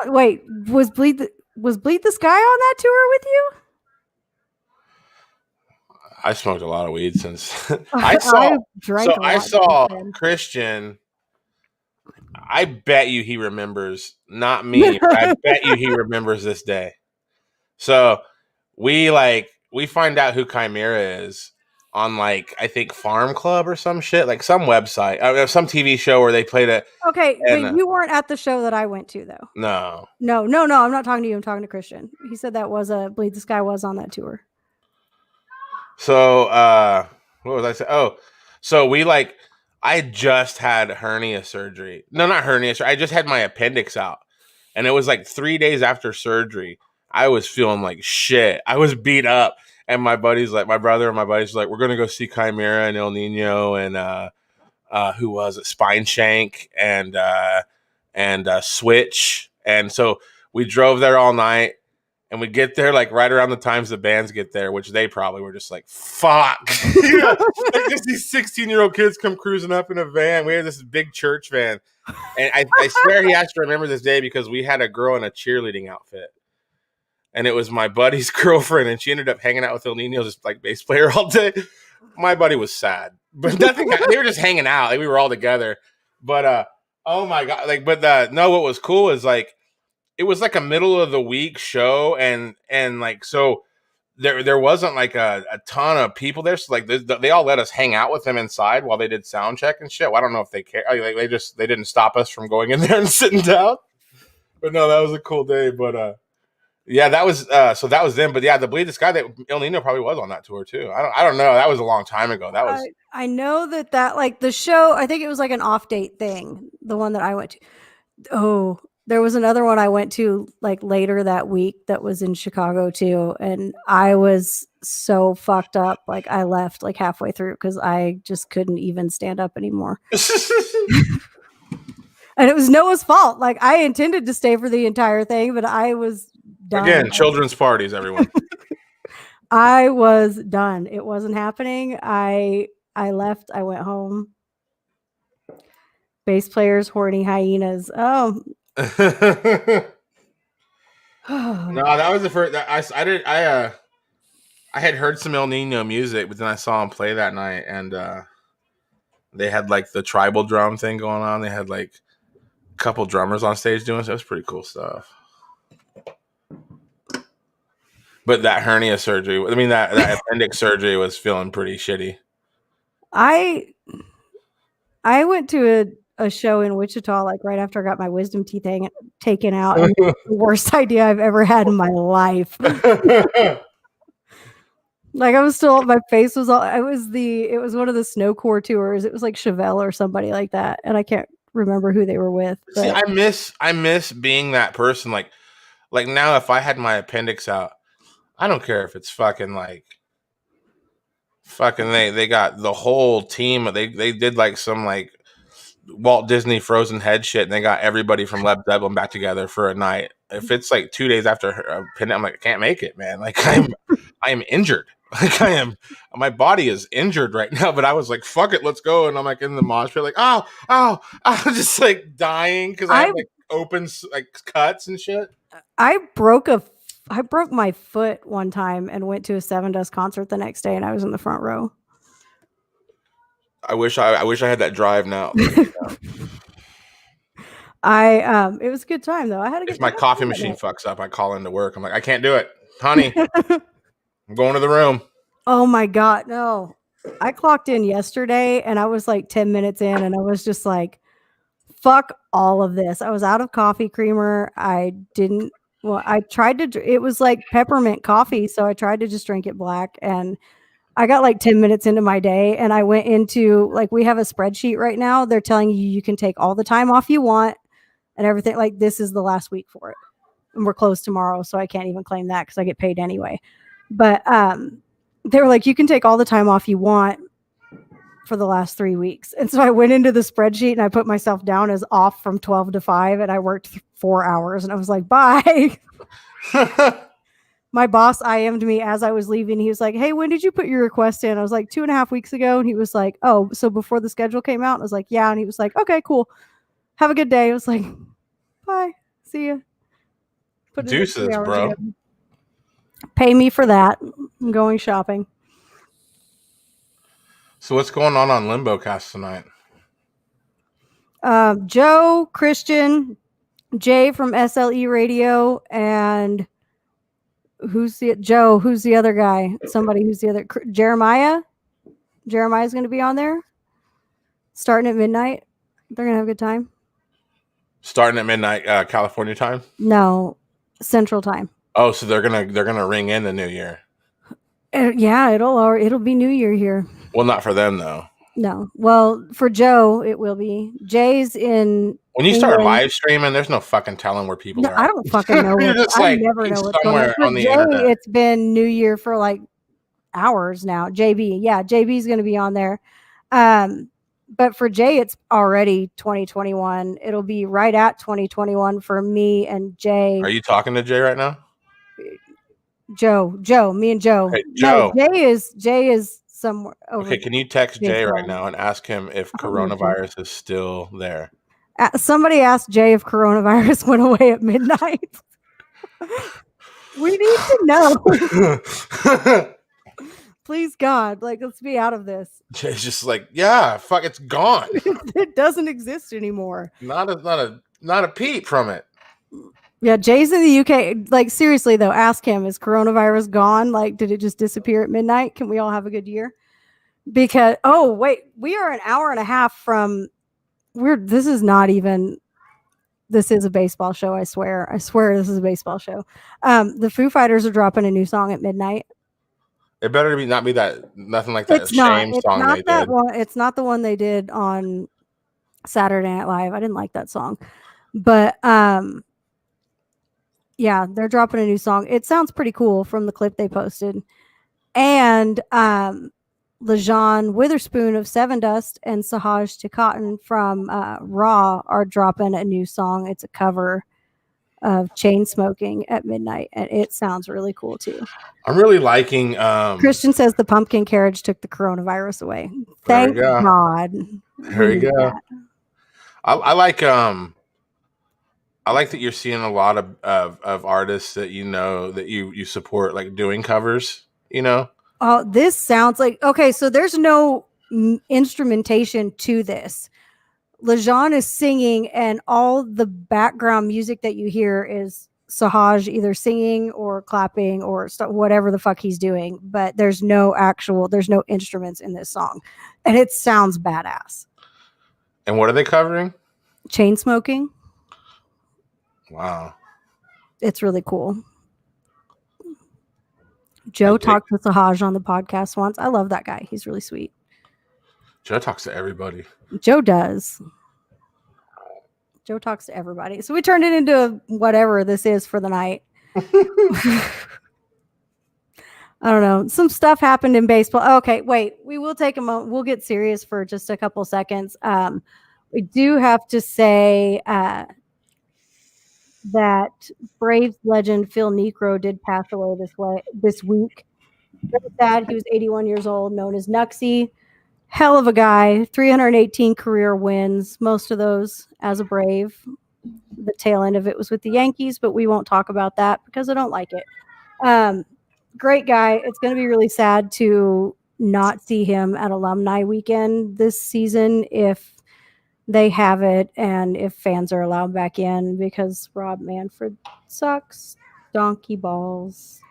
Wait, was Bleed the Sky on that tour with you? I smoked a lot of weed since I saw Christian. I bet you he remembers, not me, but I bet you he remembers this day. So we find out who Chimera is on I think Farm Club or some shit, like some website, some TV show where they played it. Okay, but you weren't at the show that I went to though. No. I'm not talking to you. I'm talking to Christian. He said that was Bleed the Sky was on that tour. So what was I saying? Oh, so I just had hernia surgery. No, not hernia surgery. I just had my appendix out. And it was 3 days after surgery. I was feeling like shit. I was beat up. And my brother and my buddies were like, we're going to go see Chimera and El Nino and who was it? Spine Shank and Switch. And so we drove there all night. And we get there like right around the times the bands get there, which they probably were just like, fuck. Like just these 16-year-old kids come cruising up in a van. We had this big church van. And I swear he has to remember this day because we had a girl in a cheerleading outfit. And it was my buddy's girlfriend, and she ended up hanging out with El Nino's like bass player all day. My buddy was sad. But nothing, they were just hanging out. Like we were all together. But oh my God. Like, but no, what was cool is like it was like a middle of the week show, and like so there wasn't like a ton of people there. So like they all let us hang out with them inside while they did sound check and shit. Well, I don't know if they care. Like they didn't stop us from going in there and sitting down. But no, that was a cool day. But yeah, that was so that was them. But yeah, the Bleed the Sky, that El Nino probably was on that tour too. I don't know. That was a long time ago. That was. I know that like the show. I think it was like an off date thing. The one that I went to. Oh, there was another one I went to like later that week that was in Chicago too, and I was so fucked up. Like I left like halfway through because I just couldn't even stand up anymore. And it was Noah's fault. Like I intended to stay for the entire thing, but I was done. Again, children's parties, everyone. I was done. It wasn't happening. I left. I went home. Bass players, horny hyenas. Oh. No, that was the first. I had heard some El Nino music, but then I saw him play that night, and they had like the tribal drum thing going on. They had like a couple drummers on stage doing so. It was pretty cool stuff. But that hernia surgery, I mean that appendix surgery was feeling pretty shitty. I went to a show in Wichita like right after I got my wisdom teeth taken out. And the worst idea I've ever had in my life. Like I was still, my face was all. It was one of the snowcore tours. It was like Chevelle or somebody like that, and I can't remember who they were with. But. See, I miss being that person. Like now, if I had my appendix out, I don't care if it's fucking they got the whole team. They did like some like Walt Disney Frozen Head shit, and they got everybody from Led Zeppelin back together for a night. If it's like 2 days after a appendix, I'm like, I can't make it, man. Like I am injured. Like my body is injured right now. But I was like, fuck it, let's go. And I'm like in the mosh pit, like, oh, I was just like dying because I have like open like cuts and shit. I broke my foot one time and went to a Seven Dust concert the next day, and I was in the front row. I wish I had that drive now. It was a good time though. I had a good. If my coffee machine fucks up, I call into work. I'm like, I can't do it, honey. I'm going to the room. Oh my God, no! I clocked in yesterday, and I was like 10 minutes in, and I was just like, "Fuck all of this." I was out of coffee creamer. I tried to. It was like peppermint coffee, so I tried to just drink it black, and I got like 10 minutes into my day, and I went into like we have a spreadsheet right now. They're telling you can take all the time off you want and everything. Like this is the last week for it, and we're closed tomorrow, so I can't even claim that because I get paid anyway. But they were like, you can take all the time off you want for the last 3 weeks. And so I went into the spreadsheet and I put myself down as off from 12 to 5, and I worked 4 hours, and I was like, bye. My boss IM'd me as I was leaving. He was like, hey, when did you put your request in? I was like, 2.5 weeks ago. And he was like, oh, so before the schedule came out? I was like, yeah. And he was like, okay, cool. Have a good day. I was like, bye. See ya. Deuces, bro. Ago. Pay me for that. I'm going shopping. So what's going on Limbo Cast tonight? Joe, Christian, Jay from SLE Radio, and who's the other guy? Somebody who's the other? Jeremiah? Jeremiah's going to be on there starting at midnight. They're going to have a good time. Starting at midnight, California time? No, Central time. Oh, so they're gonna ring in the new year. Yeah, it'll be New Year here. Well, not for them though. No. Well, for Joe, it will be. Jay's in. When you start live streaming, there's no fucking telling where people are. I don't fucking know. I never know what's going on. For Jay, it's been New Year for like hours now. JB, yeah, JB's going to be on there. But for Jay, it's already 2021. It'll be right at 2021 for me and Jay. Are you talking to Jay right now? Joe, me and Joe. Hey, No, Joe. Jay is somewhere over. Okay, can you text Jay baseball. right now and ask him if coronavirus is still there? Somebody asked Jay if coronavirus went away at midnight. We need to know. Please, God, like, let's be out of this. Jay's just like, yeah, fuck, it's gone. It doesn't exist anymore. Not a peep from it. Yeah, Jay's in the UK. Like, seriously though, ask him: is coronavirus gone? Like, did it just disappear at midnight? Can we all have a good year? Because wait, we are an hour and a half from. This is not even. This is a baseball show. I swear this is a baseball show. The Foo Fighters are dropping a new song at midnight. It better not be that, nothing like that Shame song they did. It's not the one they did on Saturday Night Live. I didn't like that song. But yeah, they're dropping a new song. It sounds pretty cool from the clip they posted. And Lejean Witherspoon of Seven Dust and Sahaj Tikatan from Raw are dropping a new song. It's a cover of Chain Smoking at midnight, and it sounds really cool too. I'm really liking Christian says the pumpkin carriage took the coronavirus away. Thank God. There we go. I like that you're seeing a lot of artists that that you support, like doing covers, Oh, this sounds like, okay, so there's no instrumentation to this. Lejean is singing, and all the background music that you hear is Sahaj either singing or clapping or whatever the fuck he's doing. But there's no instruments in this song, and it sounds badass. And what are they covering? Chain Smoking. Wow. It's really cool. Joe talked to Sahaj on the podcast once. I love that guy. He's really sweet. Joe talks to everybody. Joe does. Joe talks to everybody. So we turned it into whatever this is for the night. I don't know. Some stuff happened in baseball. Okay, wait. We will take a moment. We'll get serious for just a couple seconds. We do have to say that Braves legend Phil Niekro did pass away this week. Very sad. He was 81 years old, known as Nuxie. Hell of a guy. 318 career wins, most of those as a Brave. The tail end of it was with the Yankees, but we won't talk about that because I don't like it. Great guy. It's going to be really sad to not see him at Alumni Weekend this season if they have it and if fans are allowed back in, because Rob Manfred sucks donkey balls.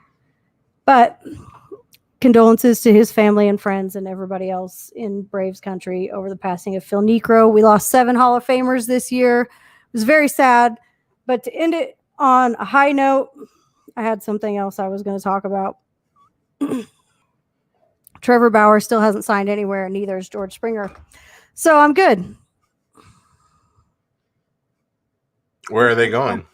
But condolences to his family and friends and everybody else in Braves country over the passing of Phil Niekro. We lost 7 Hall of Famers this year. It was very sad. But to end it on a high note, I had something else I was going to talk about. Trevor Bauer still hasn't signed anywhere, and neither is George Springer. So I'm good. Where are they going?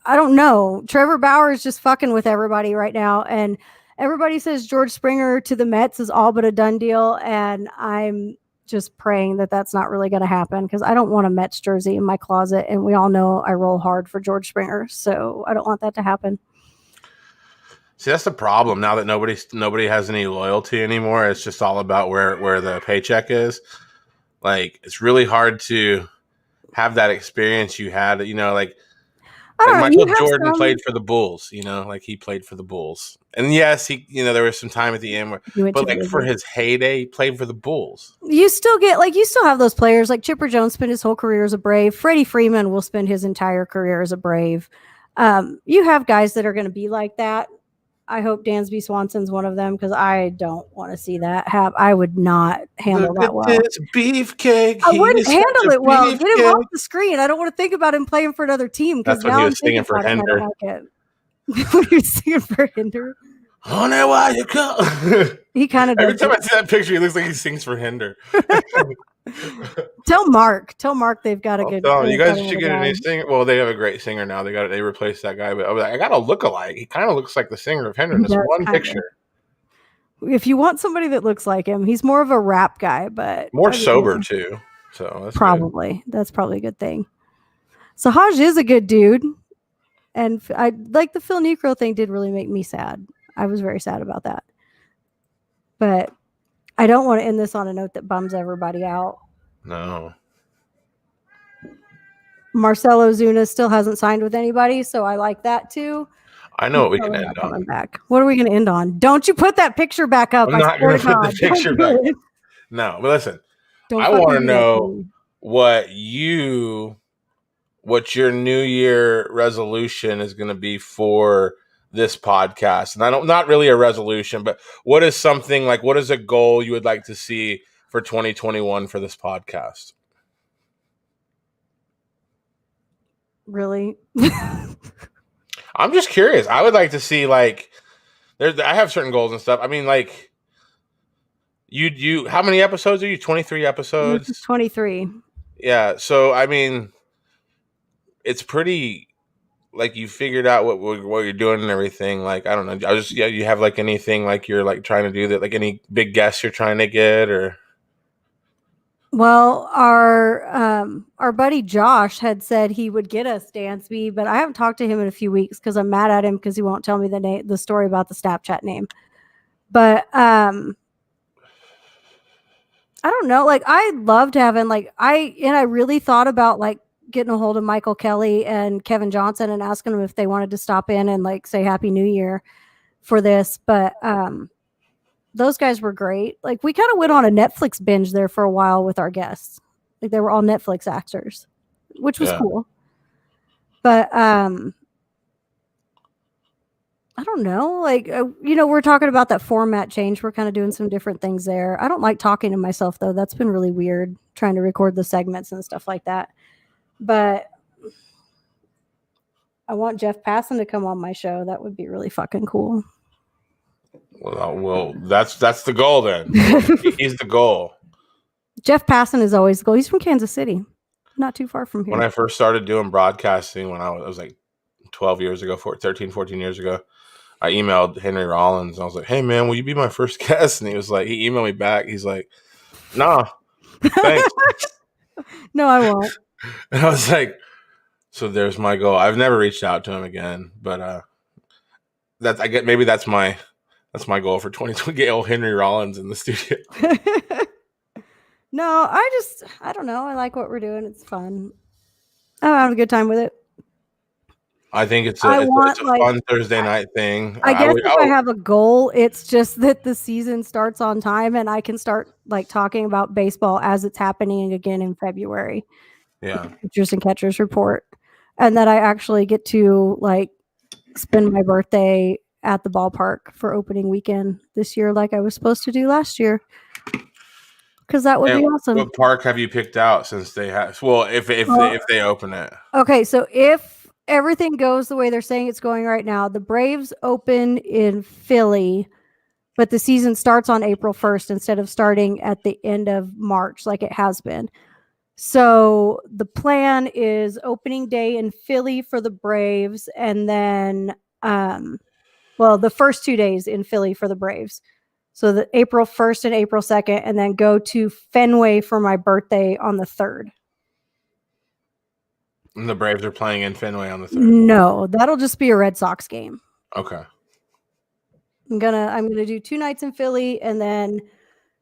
I don't know. Trevor Bauer is just fucking with everybody right now, and everybody says George Springer to the Mets is all but a done deal, and I'm just praying that that's not really going to happen because I don't want a Mets jersey in my closet, and we all know I roll hard for George Springer, so I don't want that to happen. See, that's the problem now that nobody has any loyalty anymore. It's just all about where the paycheck is. Like, it's really hard to have that experience you had, like Michael Jordan played for the Bulls, like he played for the Bulls. And yes, he, there was some time at the end but like for his heyday, he played for the Bulls. You still have those players like Chipper Jones spent his whole career as a Brave. Freddie Freeman will spend his entire career as a Brave. You have guys that are going to be like that. I hope Dansby Swanson's one of them because I don't want to see that happen. I would not handle that well. This beefcake. I wouldn't handle it well. Get him off the screen. I don't want to think about him playing for another team because now he was singing for Hinder. What are you singing for Hinder? Honey, why you come? He kind of does. Every time I see that picture, he looks like he sings for Hinder. Tell Mark they've got a good. You guys should get a new singer. Well, they have a great singer now. They replaced that guy, but I was like, I got a look-alike. He kind of looks like the singer of Hinder in this one picture. If you want somebody that looks like him, he's more of a rap guy, but more sober too. So that's probably good. That's probably a good thing. Sahaj is a good dude. And I like the Phil Necro thing did really make me sad. I was very sad about that. But I don't want to end this on a note that bums everybody out. No. Marcelo Zuna still hasn't signed with anybody, so I like that too. I know what we can end on. Coming back. What are we going to end on? Don't you put that picture back up. I'm not going to put the picture back up. No, but listen, I want to know what your New Year resolution is going to be for this podcast. And I don't, not really a resolution, but what is something like, what is a goal you would like to see for 2021 for this podcast? Really? I'm just curious. I would like to see like, I have certain goals and stuff. I mean, like, you how many episodes are you? 23 episodes? 23. Yeah. So, I mean, it's pretty, like, you figured out what you're doing and everything. Like, I don't know. You have like anything like you're like trying to do that, like any big guests you're trying to get or. Well, our buddy Josh had said he would get us Dansby, but I haven't talked to him in a few weeks because I'm mad at him because he won't tell me the story about the Snapchat name. But I don't know. Like, I loved having I really thought about like getting a hold of Michael Kelly and Kevin Johnson and asking them if they wanted to stop in and like say Happy New Year for this, but those guys were great. Like, we kind of went on a Netflix binge there for a while with our guests. Like, they were all Netflix actors, which was cool. But I don't know. Like, we're talking about that format change. We're kind of doing some different things there. I don't like talking to myself, though. That's been really weird, trying to record the segments and stuff like that. But I want Jeff Passan to come on my show. That would be really fucking cool. Well, that's the goal then. He's the goal. Jeff Passan is always the goal. He's from Kansas City, not too far from here. When I first started doing broadcasting, when I was like 12 years ago, 13, 14 years ago, I emailed Henry Rollins. And I was like, hey, man, will you be my first guest? And he emailed me back. He's like, nah, thanks. No, I won't. And I was like, so there's my goal. I've never reached out to him again, but maybe that's my goal for 2020. Get old Henry Rollins in the studio. No, I don't know. I like what we're doing. It's fun. I'm having a good time with it. I think it's a fun Thursday night thing. I guess if I have a goal, it's just that the season starts on time and I can start like talking about baseball as it's happening again in February. Yeah. Pitchers and catchers report. And that I actually get to like spend my birthday at the ballpark for opening weekend this year like I was supposed to do last year. Because that would be awesome. What park have you picked out since they have? Well, if they open it. Okay, so if everything goes the way they're saying it's going right now, the Braves open in Philly, but the season starts on April 1st instead of starting at the end of March like it has been. So the plan is opening day in Philly for the Braves, and then the first 2 days in Philly for the Braves. So the April 1st and April 2nd, and then go to Fenway for my birthday on the 3rd. And the Braves are playing in Fenway on the 3rd? No, that'll just be a Red Sox game. Okay. I'm gonna do 2 nights in Philly and then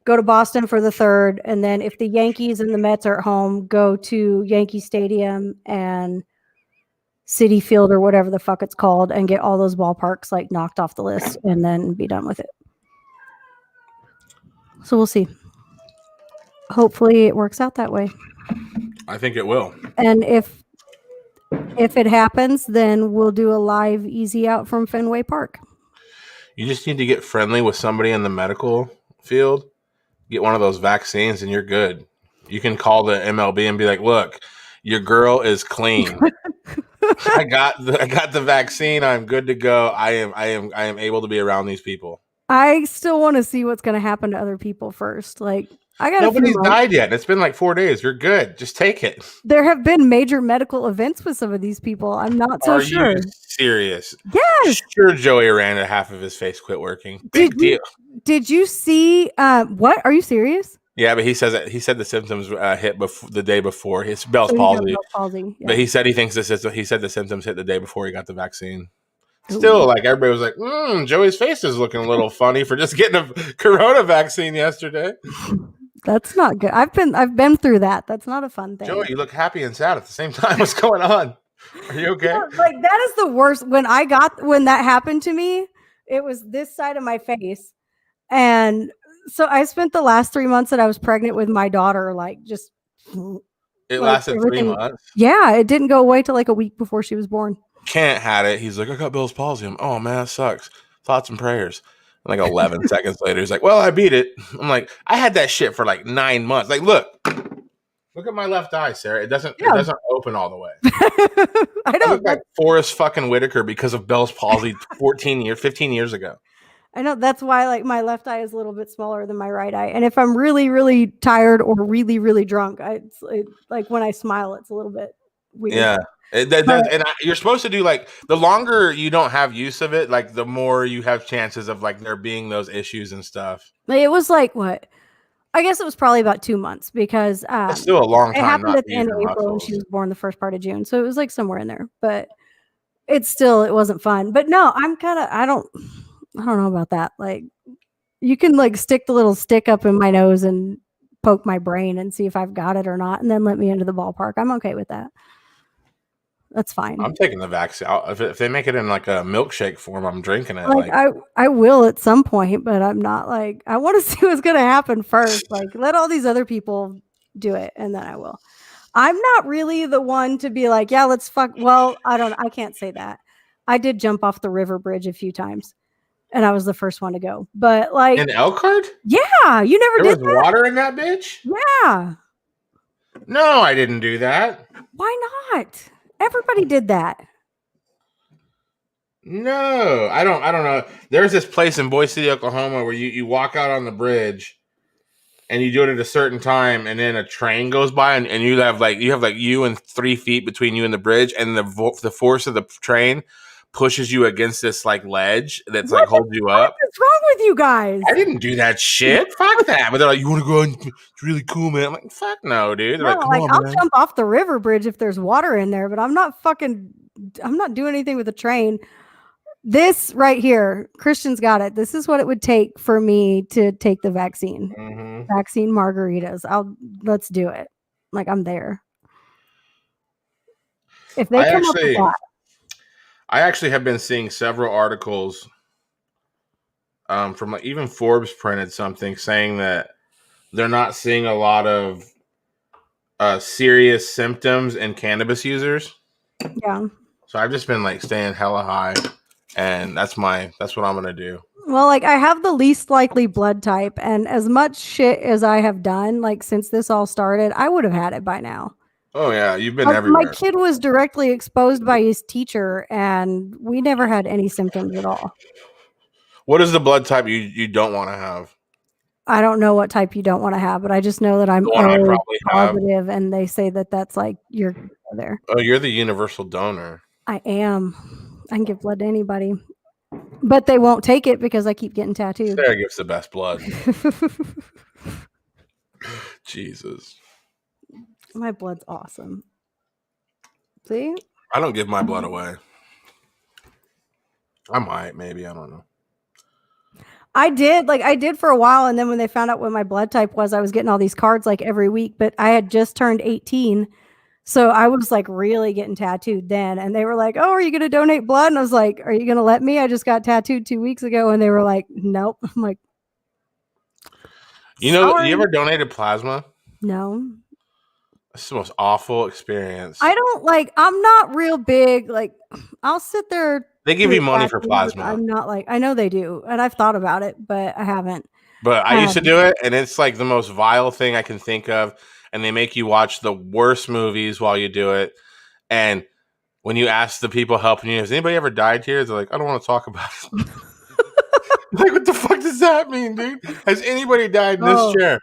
go to Boston for the 3rd. And then if the Yankees and the Mets are at home, go to Yankee Stadium and Citi Field or whatever the fuck it's called and get all those ballparks like knocked off the list and then be done with it. So we'll see. Hopefully it works out that way. I think it will. And if it happens, then we'll do a live easy out from Fenway Park. You just need to get friendly with somebody in the medical field, get one of those vaccines, and you're good. You can call the MLB and be like, look, your girl is clean. I got the vaccine. I'm good to go. I am able to be around these people. I still want to see what's going to happen to other people first. Like, nobody's died yet. It's been like 4 days. You're good. Just take it. There have been major medical events with some of these people. I'm not so sure. Are you serious? Yes. Sure, Joey Aranda, half of his face quit working. Big deal. Did you see what? Are you serious? Yeah, but he said the symptoms hit the day before his Bell's So he got palsy. Bell's palsy. Yeah. But he said he said the symptoms hit the day before he got the vaccine. Ooh. Still, like everybody was like, Joey's face is looking a little funny for just getting a corona vaccine yesterday. That's not good. I've been through that. That's not a fun thing. Joey, you look happy and sad at the same time. What's going on? Are you okay? Yeah, like that is the worst. When that happened to me, it was this side of my face. And so I spent the last 3 months that I was pregnant with my daughter, like just it lasted 3 months. Yeah, it didn't go away till like a week before she was born. Kent had it. He's like, I got Bell's palsy. Oh man, that sucks. Thoughts and prayers. And like 11 seconds later, he's like, well, I beat it. I'm like, I had that shit for like 9 months. Like, look at my left eye, Sarah. It doesn't open all the way. I don't look like Forrest fucking Whitaker because of Bell's palsy 15 years ago. I know, that's why like my left eye is a little bit smaller than my right eye. And if I'm really, really tired or really, really drunk, like when I smile, it's a little bit weird. Yeah. You're supposed to do like the longer you don't have use of it, like the more you have chances of like there being those issues and stuff. It was like what? I guess it was probably about 2 months because it's still a long time. It happened at the end of April and she was born the first part of June. So it was like somewhere in there. But it wasn't fun. But no, I don't know about that. Like you can like stick the little stick up in my nose and poke my brain and see if I've got it or not, and then let me into the ballpark. I'm okay with that. That's fine. I'm taking the vaccine. If they make it in like a milkshake form, I'm drinking it. Like I will at some point, but I'm not like, I want to see what's going to happen first. Like let all these other people do it and then I will. I'm not really the one to be like, yeah, let's fuck. Well, I can't say that. I did jump off the river bridge a few times and I was the first one to go. But like in Elkhart? Yeah, you never did. There was water in that bitch? Yeah. No, I didn't do that. Why not? Everybody did that. No, I don't know. There's this place in Boise City, Oklahoma where you walk out on the bridge and you do it at a certain time and then a train goes by and you have you and 3 feet between you and the bridge and the force of the train pushes you against this like ledge that's like holds you up. What's wrong with you guys? I didn't do that shit. Fuck that. But they're like, you want to go? It's really cool, man. I'm like, fuck no, dude. They're no, like I'll jump off the river bridge if there's water in there, but I'm not doing anything with the train. This right here, Christian's got it. This is what it would take for me to take the vaccine. Mm-hmm. Vaccine margaritas. Let's do it. Like I'm there. If they come up with that. I actually have been seeing several articles from like even Forbes printed something saying that they're not seeing a lot of serious symptoms in cannabis users. Yeah. So I've just been like staying hella high, and that's what I'm gonna do. Well, like I have the least likely blood type, and as much shit as I have done, like since this all started, I would have had it by now. Oh yeah, you've been everywhere. My kid was directly exposed by his teacher, and we never had any symptoms at all. What is the blood type you don't want to have? I don't know what type you don't want to have, but I just know that I'm positive, and they say that that's like you're there. Oh, you're the universal donor. I am. I can give blood to anybody, but they won't take it because I keep getting tattooed. Sarah gives the best blood. Jesus. My blood's awesome. See? I don't give my blood away. I might, maybe. I don't know. I did for a while, and then when they found out what my blood type was, I was getting all these cards like every week, but I had just turned 18, so I was like really getting tattooed then, and they were like, oh, are you going to donate blood? And I was like, are you going to let me? I just got tattooed 2 weeks ago, and they were like, nope. I'm like, you ever donated plasma? No. It's the most awful experience. I'm not real big. Like, I'll sit there. They give you money for plasma. I'm not like, I know they do. And I've thought about it, but I haven't. But I used to do it. And it's like the most vile thing I can think of. And they make you watch the worst movies while you do it. And when you ask the people helping you, has anybody ever died here? They're like, I don't want to talk about it. Like, what the fuck does that mean, dude? Has anybody died in this chair?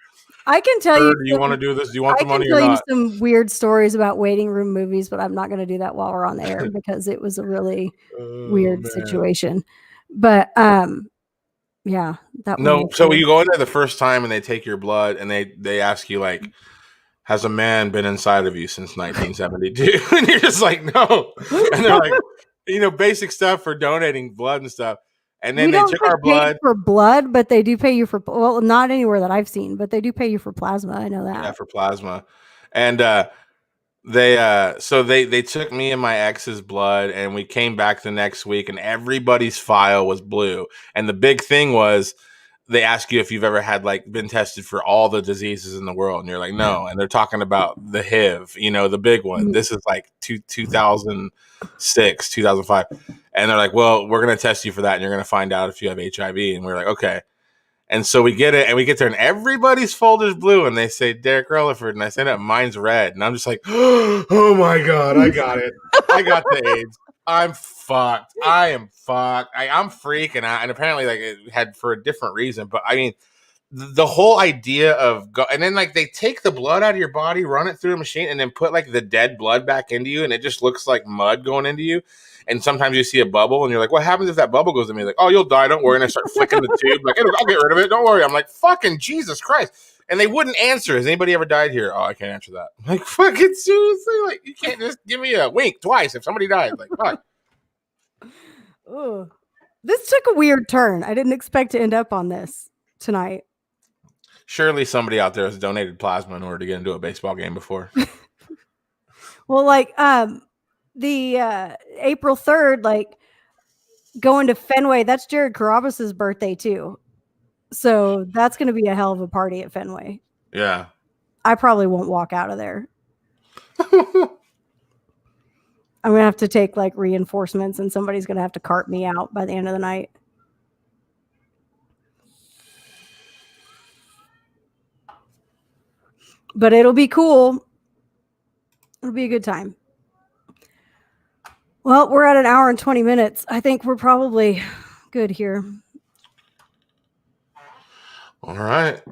I can tell you. Do you want to do this? Do you want the money or not? I can tell you some weird stories about waiting room movies, but I'm not going to do that while we're on the air because it was a really weird situation. But Yeah, that one. No, so you go in there the first time and they take your blood and they ask you like, has a man been inside of you since 1972? And you're just like, no. And they're like, basic stuff for donating blood and stuff. And then We they don't took get our blood paid for blood, but they do pay you for, well, not anywhere that I've seen, but they do pay you for plasma. I know that. yeah, for plasma. And they took me and my ex's blood and we came back the next week and everybody's file was blue. And the big thing was they ask you if you've ever had like been tested for all the diseases in the world and you're like no, and they're talking about the HIV, the big one. This is like 2006 2005, and they're like, well, we're going to test you for that and you're going to find out if you have HIV. And we're like, okay. And so we get it and we get there and everybody's folder's blue and they say Derek Rutherford and I say no, mine's red. And I'm just like, oh my God, I got it. I got the AIDS. I'm fucked. I am fucked. I'm freaking out. And apparently like it had for a different reason. But I mean, the whole idea of and then like they take the blood out of your body, run it through a machine and then put like the dead blood back into you. And it just looks like mud going into you. And sometimes you see a bubble and you're like, what happens if that bubble goes in me? Like, oh, you'll die. Don't worry. And I start flicking the tube. Like, I'll get rid of it. Don't worry. I'm like, fucking Jesus Christ. And they wouldn't answer. Has anybody ever died here? Oh, I can't answer that. I'm like, fucking seriously? Like, you can't just give me a wink twice if somebody died. Like, fuck. Ooh. This took a weird turn. I didn't expect to end up on this tonight. Surely somebody out there has donated plasma in order to get into a baseball game before. Well, like, the April 3rd, like going to Fenway, that's Jared Carabas's birthday too. So that's going to be a hell of a party at Fenway. Yeah. I probably won't walk out of there. I'm going to have to take like reinforcements and somebody's going to have to cart me out by the end of the night. But it'll be cool. It'll be a good time. Well, we're at an hour and 20 minutes. I think we're probably good here. All right.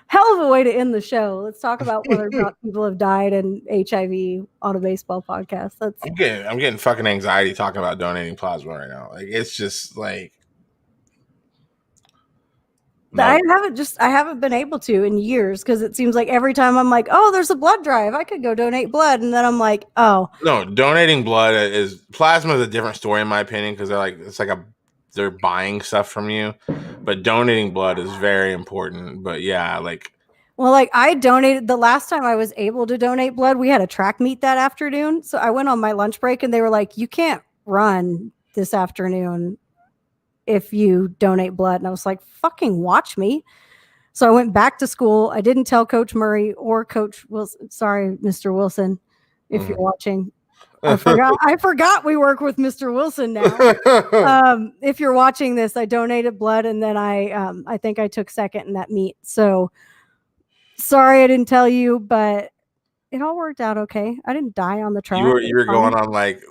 Hell of a way to end the show. Let's talk about whether or not people have died in HIV on a baseball podcast. I'm getting fucking anxiety talking about donating plasma right now. Like it's just like no. I haven't been able to in years because it seems like every time I'm like, oh, there's a blood drive, I could go donate blood, and then I'm like, oh, no, donating blood plasma is a different story in my opinion because they're buying stuff from you, but donating blood is very important. But yeah, like. Well, like I donated the last time I was able to donate blood. We had a track meet that afternoon, so I went on my lunch break, and they were like, you can't run this afternoon if you donate blood. And I was like, fucking watch me. So I went back to school. I didn't tell Coach Murray or Coach Wilson. Sorry, Mr. Wilson, if you're watching. I forgot we work with Mr. Wilson now. If you're watching this, I donated blood and then I think I took second in that meet. So sorry I didn't tell you, but it all worked out okay. I didn't die on the track. You were going on like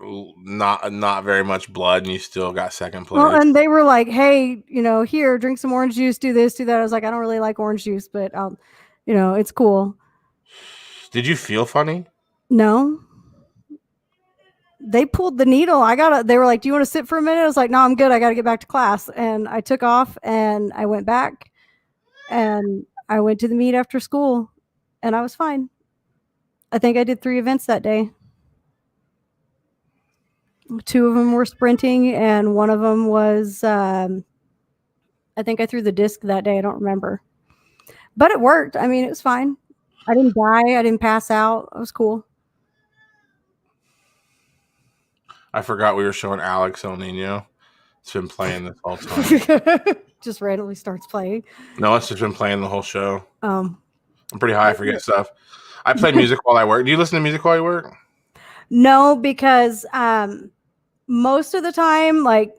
not very much blood, and you still got second place. Well, and they were like, "Hey, here, drink some orange juice, do this, do that." I was like, "I don't really like orange juice, but it's cool." Did you feel funny? No. They pulled the needle. They were like, "Do you want to sit for a minute?" I was like, "No, I'm good. I got to get back to class." And I took off and I went back and I went to the meet after school and I was fine. I think I did 3 events that day. 2 of them were sprinting and one of them was, I think I threw the disc that day. I don't remember, but it worked. I mean, it was fine. I didn't die. I didn't pass out. It was cool. I forgot we were showing Alex El Nino. It's been playing this whole time. Just randomly starts playing. No, it's just been playing the whole show. I'm pretty high. I forget stuff. I play music while I work. Do you listen to music while you work? No, because most of the time, like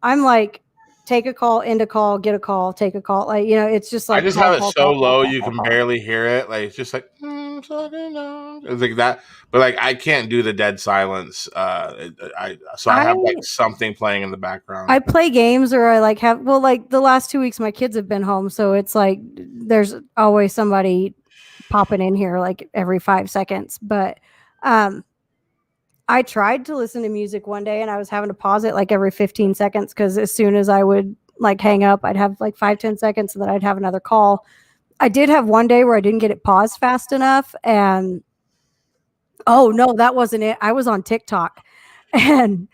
I'm like, take a call, end a call, get a call, take a call. Like, it's just like I just have it so low you can barely hear it. Like it's just like it's like that. But like I can't do the dead silence. I have like something playing in the background. I play games or I like have like the last 2 weeks my kids have been home, so it's like there's always somebody popping in here like every 5 seconds. But I tried to listen to music one day and I was having to pause it like every 15 seconds because as soon as I would like hang up, I'd have like 5-10 seconds and then I'd have another call. I did have one day where I didn't get it paused fast enough, and oh no, that wasn't it. I was on TikTok and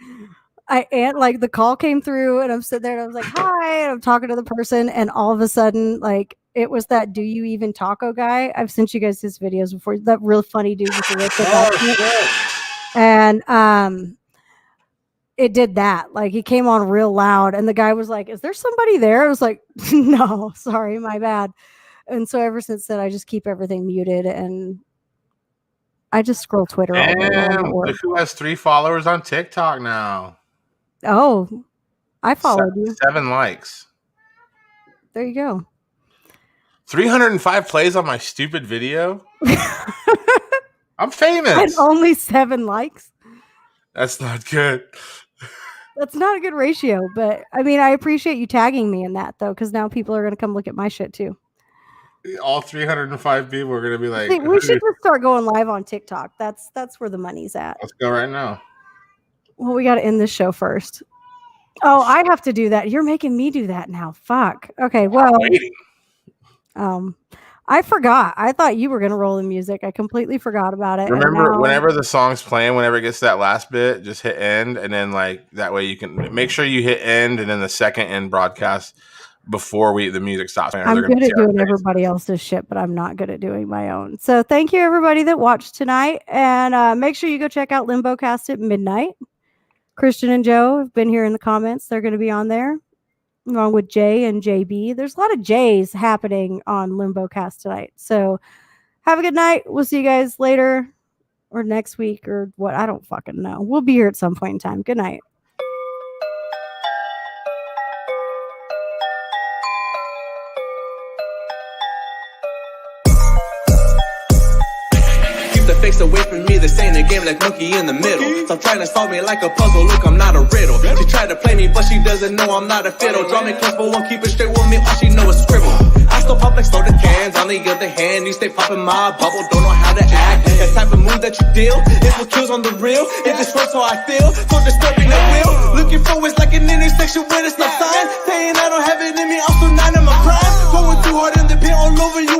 like the call came through and I'm sitting there and I was like, hi, and I'm talking to the person, and all of a sudden, like, it was that "Do You Even Taco" guy. I've sent you guys his videos before. That real funny dude with the lip. And it did that. Like, he came on real loud and the guy was like, is there somebody there? I was like, no, sorry, my bad. And so ever since then, I just keep everything muted and I just scroll Twitter all day long. Look who has 3 followers on TikTok now. Oh, I followed you. 7 likes. There you go. 305 plays on my stupid video. I'm famous. And only 7 likes. That's not good. That's not a good ratio, but I mean, I appreciate you tagging me in that though, because now people are going to come look at my shit too. All 305 people are going to be like, we should just start going live on TikTok. That's where the money's at. Let's go right now. Well, we got to end this show first. Oh, I have to do that. You're making me do that now. Fuck. Okay. Well, I forgot. I thought you were going to roll the music. I completely forgot about it. Remember, whenever the song's playing, whenever it gets to that last bit, just hit end. And then like that way you can make sure you hit end and then the second end broadcast before the music stops. I'm good at doing everybody else's shit, but I'm not good at doing my own. So thank you everybody that watched tonight. And make sure you go check out LimboCast at midnight. Christian and Joe have been here in the comments. They're going to be on there along with Jay and JB. There's a lot of J's happening on LimboCast tonight. So have a good night. We'll see you guys later or next week or what. I don't fucking know. We'll be here at some point in time. Good night. Face away from me, this ain't a game like monkey in the middle. Stop trying to solve me like a puzzle, look, I'm not a riddle. She tried to play me, but she doesn't know I'm not a fiddle. Draw me close, but won't keep it straight with me, all she know is scribble. I still pop like soda cans, on the other hand, you stay popping my bubble, don't know how to act. That type of move that you deal, is what kills on the real. It just works how I feel, so disturbing at will. Looking for it's like an intersection with a stop sign. Saying I don't have it in me, also not in my prime. Going too hard in the paint all over you.